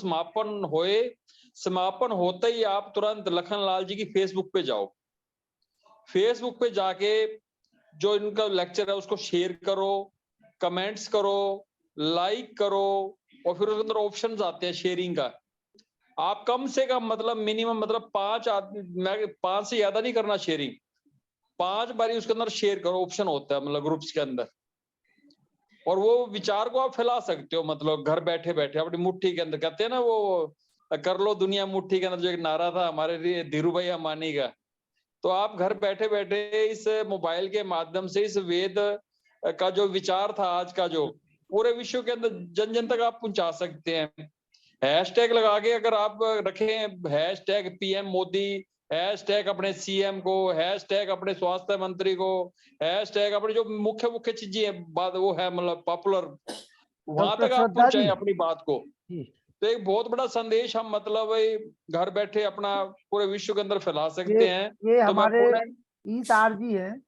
समापन होते ही आप तुरंत लखन लाल जी की फेसबुक पे जाओ, फेसबुक पे जाके जो इनका लेक्चर है उसको शेयर करो, कमेंट्स करो, लाइक करो, और फिर उसके अंदर ऑप्शंस आते हैं शेयरिंग का। आप कम से कम मतलब मिनिमम मतलब 5 आदमी, मैं 5 से ज्यादा नहीं करना शेयरिंग, 5 बारी उसके अंदर शेयर करो, ऑप्शन होता है मतलब ग्रुप्स के अंदर, और वो विचार को आप फैला सकते हो मतलब घर बैठे बैठे अपनी मुट्ठी के अंदर। कहते हैं ना वो कर लो दुनिया मुट्ठी के अंदर, जो एक नारा था हमारे धीरू भाई अंबानी का। तो आप घर बैठे बैठे इस मोबाइल के माध्यम से इस वेद का जो विचार था आज का, जो पूरे विश्व के अंदर जन जन तक आप पहुंचा सकते हैं। हैशटैग लगा के अगर आप रखें हैशटैग पीएम मोदी, हैशटैग अपने सीएम को, हैशटैग अपने स्वास्थ्य मंत्री को, हैशटैग अपने जो मुख्य चीजें बात वो है मतलब पॉपुलर, वहां तक आप पहुंचाएं अपनी बात को। तो एक बहुत बड़ा संदेश हम मतलब घर बैठे अपना पूरे विश्व के अंदर फैला सकते हैं।
ये
तो
हमारे ईसार जी हैं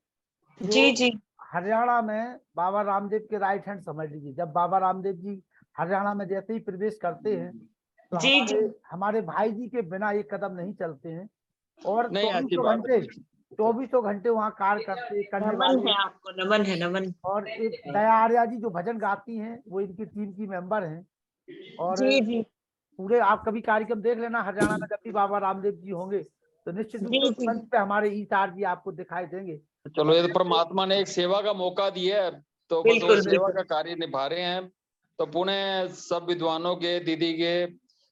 जी जी
हरियाणा में बाबा रामदेव के राइट हैंड समझ लीजिए। जब बाबा रामदेव जी हरियाणा में जैसे ही प्रवेश करते हैं तो हमारे भाई जी के बिना एक कदम नहीं चलते हैं, और 2400 घंटे वहाँ कार्य करने वाले
है आपको, नमन है, नमन।
और एक दया आर्या जी जो भजन गाती हैं वो इनकी टीम की मेंबर हैं। और पूरे आप कभी कार्यक्रम देख लेना हरियाणा में, जब भी बाबा रामदेव जी होंगे तो निश्चित रूप से मंच पे हमारे ईसार जी आपको दिखाई देंगे।
चलो ये तो परमात्मा ने एक सेवा का मौका दिया है, तो बस वो सेवा का कार्य निभा रहे हैं। तो पुनः सब विद्वानों के, दीदी के,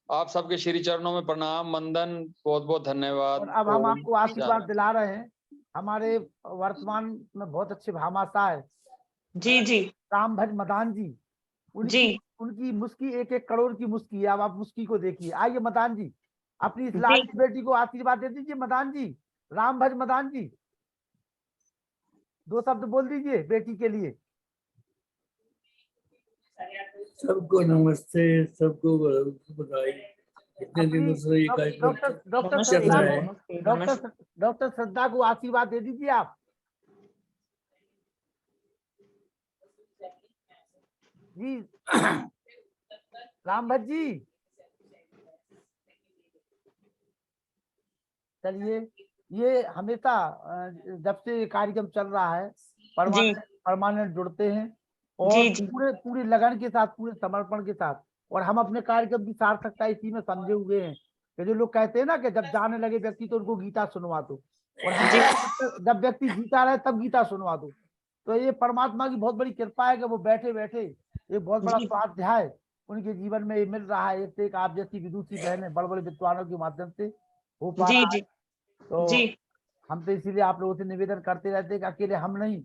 आप सबके श्री चरणों में प्रणाम, वंदन, बहुत बहुत धन्यवाद।
और अब हम आपको आशीर्वाद दिला रहे हैं हमारे वर्तमान में बहुत अच्छे भामाशाह है
जी
रामभज मदान जी, उनकी मुस्की 1-1 करोड़ की मुस्की है। अब आप मुस्की को देखिए। आइए मदान जी, अपनी इस लाडली बेटी को आशीर्वाद दे दीजिए। मदान जी, रामभज मदान जी, 2 शब्द बोल दीजिए बेटी के लिए।
सबको नमस्ते, सबको बधाई। इतने दिनों से ये कार्यक्रम
डॉक्टर श्रद्धा को आशीर्वाद दे दीजिए आप। जी राम भट्ट जी, चलिए ये हमेशा जब से ये कार्यक्रम चल रहा है परमानेंट जुड़ते हैं और पूरे पूरी लगन के साथ, पूरे समर्पण के साथ, और हम अपने कार्यक्रम की सार्थकता इसी में समझे हुए हैं कि जो लोग कहते हैं ना कि जब जाने लगे व्यक्ति तो उनको गीता सुनवा दो, और हम जब व्यक्ति जीता रहे तब गीता सुनवा दो। तो ये परमात्मा की बहुत बड़ी कृपा है कि वो बैठे बैठे ये बहुत बड़ा स्वाध्याय उनके जीवन में मिल रहा है। एक से एक आप जैसी विदुषी बहनें बड़े बड़े विद्वानों के माध्यम से हो पा रहा है। तो हम तो इसीलिए आप लोगों से निवेदन करते रहते हैं कि अकेले हम नहीं,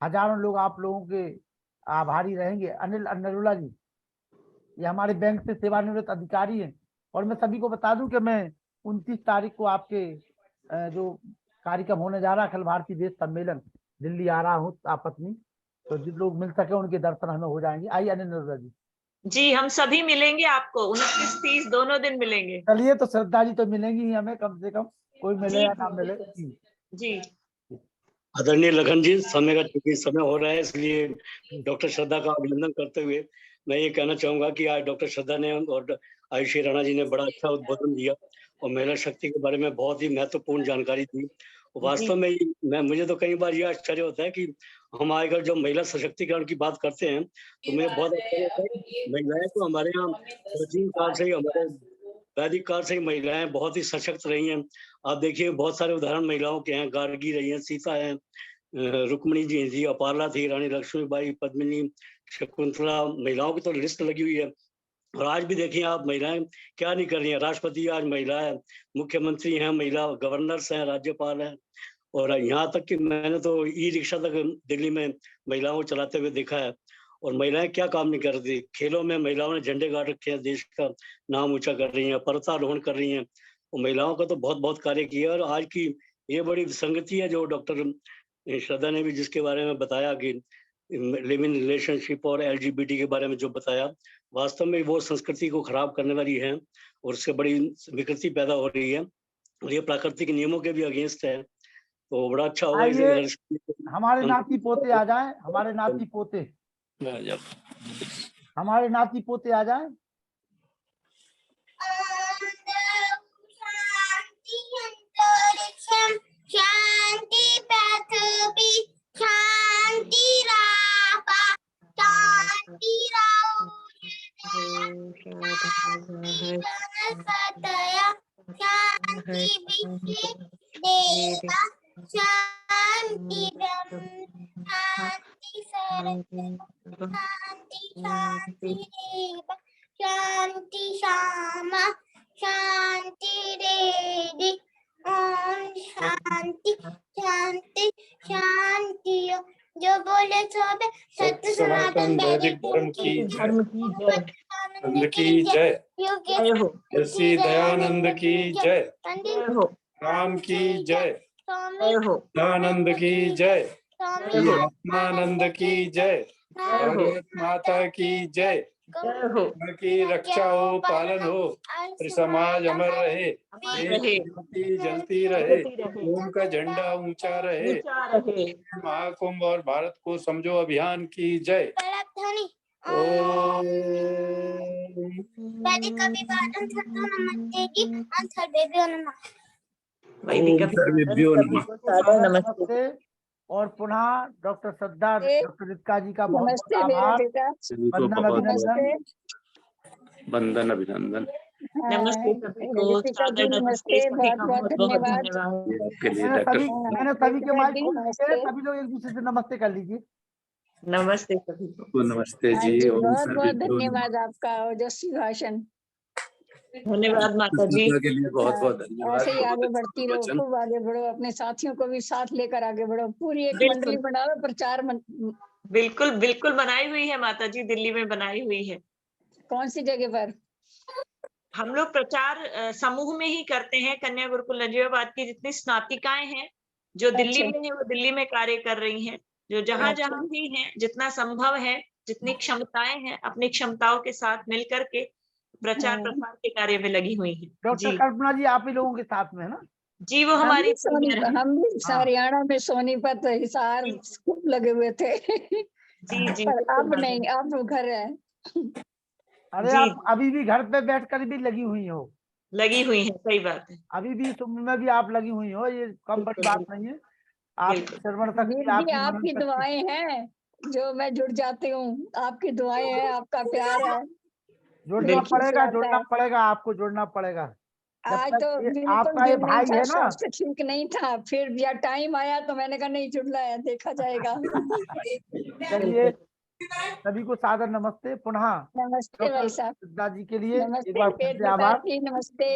हजारों लोग आप लोगों के आभारी रहेंगे। अनिल नरूला जी ये हमारे बैंक से सेवानिवृत्त अधिकारी हैं, और मैं सभी को बता दूं कि मैं 29 तारीख को आपके जो कार्यक्रम होने जा रहा है अखिल भारतीय देश सम्मेलन, दिल्ली आ रहा हूँ आपत्नी, तो जिन लोग मिल सके उनके दर्शन हमें हो जाएंगे। आइए अनिल नरूला जी।
जी हम सभी मिलेंगे आपको 29-30 दोनों दिन मिलेंगे।
चलिए तो श्रद्धा जी तो मिलेंगी ही हमें, कम से कम कोई मिले या ना मिले।
जी
आदरणीय लखन जी, समय का चूंकि समय हो रहा है इसलिए डॉक्टर श्रद्धा का अभिनंदन करते हुए मैं ये कहना चाहूंगा कि आज डॉक्टर श्रद्धा ने और आयुषी राणा जी ने बड़ा अच्छा उद्बोधन दिया और महिला शक्ति के बारे में बहुत ही महत्वपूर्ण जानकारी दी। वास्तव में मुझे तो कई बार ये आश्चर्य होता है कि हम अगर जब महिला सशक्तिकरण की बात करते हैं तो मुझे बहुत अच्छा लगता है कि महिलाएं तो हमारे यहाँ प्राचीन काल से ही, हमारे वैदिक काल से ही महिलाएं बहुत ही सशक्त रही हैं। आप देखिए बहुत सारे उदाहरण महिलाओं के हैं, गार्गी रही हैं, सीता है, रुक्मिणी जी थी, अपाला थी, रानी लक्ष्मीबाई, पद्मिनी, शकुंतला, महिलाओं की तो लिस्ट लगी हुई है। और आज भी देखिए आप महिलाएं क्या नहीं कर रही हैं। राष्ट्रपति आज महिला है, मुख्यमंत्री हैं महिला, गवर्नर्स हैं, राज्यपाल हैं, और यहाँ तक कि मैंने तो ई रिक्शा तक दिल्ली में महिलाओं को चलाते हुए देखा है। और महिलाएं क्या काम नहीं कर रही, खेलों में महिलाओं ने झंडे गाड़ रखे हैं, देश का नाम ऊंचा कर रही हैं, पर्वतारोहण कर रही हैं। और महिलाओं का तो बहुत बहुत कार्य किया। और आज की ये बड़ी विसंगति है जो डॉक्टर श्रद्धा ने भी जिसके बारे में बताया कि लिव इन रिलेशनशिप और LGBT के बारे में जो बताया, वास्तव में वो संस्कृति को खराब करने वाली है और उससे बड़ी विकृति पैदा हो रही है और ये प्राकृतिक नियमों के भी अगेंस्ट है। तो बड़ा अच्छा होगा
हमारे नाती पोते आ जाए, हमारे नाती पोते, हमारे नाती पोते आ जाए।
शांति पृथ्वी शांति रापा शांति सतया शांति विश्व देवा शांति ब्रह्म शांति सरस्वती शांति देवा शांति श्यामा शांति देवी ओम शांति शांति शांति। जो बोले सोबे सत्य सनातन वैदिक धर्म की
जय, जय दयानंद की जय, राम की जय, आनंद की जय, आत्मानंद की जय, भारत माता की जय, की रक्षा हो, पालन हो, समाज अमर रहे, ज्योति जलती रहे, ओम का झंडा ऊंचा रहे, महाकुंभ और भारत को समझो अभियान की जय।
नमस्ते और पुनः डॉक्टर श्रद्धा, डॉक्टर रित्का जी का बहुत आभार, वंदन अभिनंदन,
वंदन अभिनंदन।
नमस्ते सभी को,
नमस्ते, बहुत बहुत धन्यवाद।
मैंने सभी के माइक खोल दिए, सभी लोग एक दूसरे से नमस्ते कर लीजिए।
नमस्ते सभी को।
नमस्ते जी,
बहुत बहुत धन्यवाद आपका ओजस्वी भाषण।
धन्यवाद माता जी
के लिए बहुत बहुत धन्यवाद।
ऐसे ही आगे बढ़ती रहो, खूब आगे बढ़ो, अपने साथियों को भी साथ लेकर आगे बढ़ो, पूरी एक मंडली बनाओ, प्रचार
बिल्कुल बिल्कुल बनाई हुई है माता जी, दिल्ली में बनाई हुई है।
कौन सी जगह पर?
हम लोग प्रचार समूह में ही करते हैं। कन्या गुरुकुल नजीबाबाद की जितनी स्नातिकाएं हैं जो दिल्ली में है वो दिल्ली में कार्य कर रही हैं, जो जहां जहां भी हैं, जितना संभव है, जितनी क्षमताएं हैं, अपनी क्षमताओं के साथ मिल करके प्रचार प्रसार के कार्य में लगी हुई है।
डॉक्टर कल्पना जी आप ही लोगों के साथ में है ना?
जी वो हमारी
हम भी हरियाणा में सोनीपत हिसार खूब लगे हुए थे।
जी जी
पर अब
बिल्कुल
नहीं, अब वो घर है।
अरे
जी
आप अभी भी घर पे बैठकर भी लगी हुई हो,
लगी हुई है, सही बात है।
अभी भी इस उम्र में भी आप लगी हुई हो, ये कम बड़ी
बिल्कुल
बात
बिल्कुल
नहीं है। आपकी
बिल्कुल
श्रवण शक्ति,
वीर जी
आपकी मनन
आपकी
शक्ति,
दुआएं हैं जो मैं जुड़ जाती हूँ, आपकी दुआएं हैं, आपका प्यार है,
जुड़ना
बिल्कुल
पड़ेगा,
विश्वास
जुड़ना
है।
पड़ेगा, आपको जुड़ना पड़ेगा। जब
आज
तक
तो
ये
बिल्कुल
आपका ये
दिल नहीं
भाई
था,
है ना,
स्वास्थ्य ठीक नहीं था, फिर या टाइम आया तो मैंने कहा नहीं जुड़ना है, देखा जाएगा।
चलिए सभी को सादर नमस्ते पुनः।
नमस्ते
डॉक्टर
भाई साहब।
सिद्धा जी के लिए एक
नमस्ते
बार फिर
वेद
से
प्रकाश
आभार।
जी, नमस्ते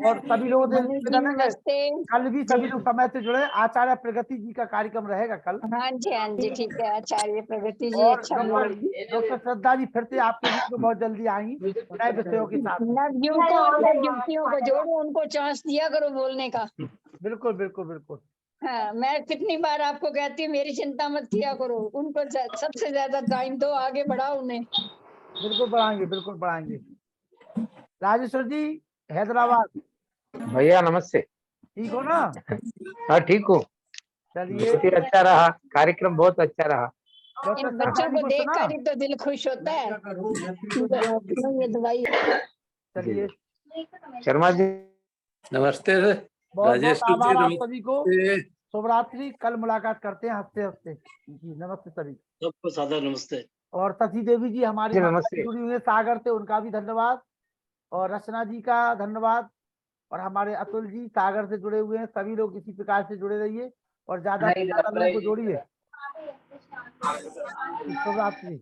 और सभी लोगों से
मनीष जी,
निवेदन है कि
नमस्ते।
कल भी सभी लोग समय से जुड़े, आचार्य प्रगति जी का कार्यक्रम रहेगा कल।
हाँ जी ठीक है, आचार्य प्रगति जी,
और
अच्छा
डॉक्टर श्रद्धा जी फिर से आपके बीच में बहुत जल्दी आएंगी नए विषयों के साथ।
नवयुवतियों को जोड़ो, उनको चांस दिया करो बोलने का।
बिल्कुल बिल्कुल बिल्कुल।
हाँ, मैं कितनी बार आपको कहती हूँ मेरी चिंता मत किया करो, उनको सबसे ज्यादा टाइम दो, आगे बढ़ाओ उन्हें।
बिल्कुल बढ़ाएंगे, बिल्कुल बढ़ाएंगे। राजेश्वर जी हैदराबाद,
भैया नमस्ते।
ठीक हो ना?
हाँ ठीक हूँ।
चलिए
बहुत ही अच्छा रहा कार्यक्रम, बहुत अच्छा रहा।
डॉक्टर
इन
श्रद्धा
बच्चों
जी
को
को
देख
सुना?
कर ही तो दिल खुश होता है। ये दवाई
चलिए
शर्मा जी
नमस्ते
बहुत बहुत
राजेश जी,
आभार आप
नमस्ते।
सभी को। शुभ रात्रि, कल मुलाकात करते हैं हंसते हंसते जी। नमस्ते सभी।
सबको सादर नमस्ते।
और शशि देवी जी हमारी
जी,
माता
नमस्ते।
जी जुड़ी हुई है सागर से, उनका भी धन्यवाद। और रचना जी का धन्यवाद। और हमारे अतुल जी सागर से जुड़े हुए हैं, सभी लोग इसी प्रकार से जुड़े रहिए और ज्यादा से ज्यादा लोगों को जोड़िए। शुभ रात्रि।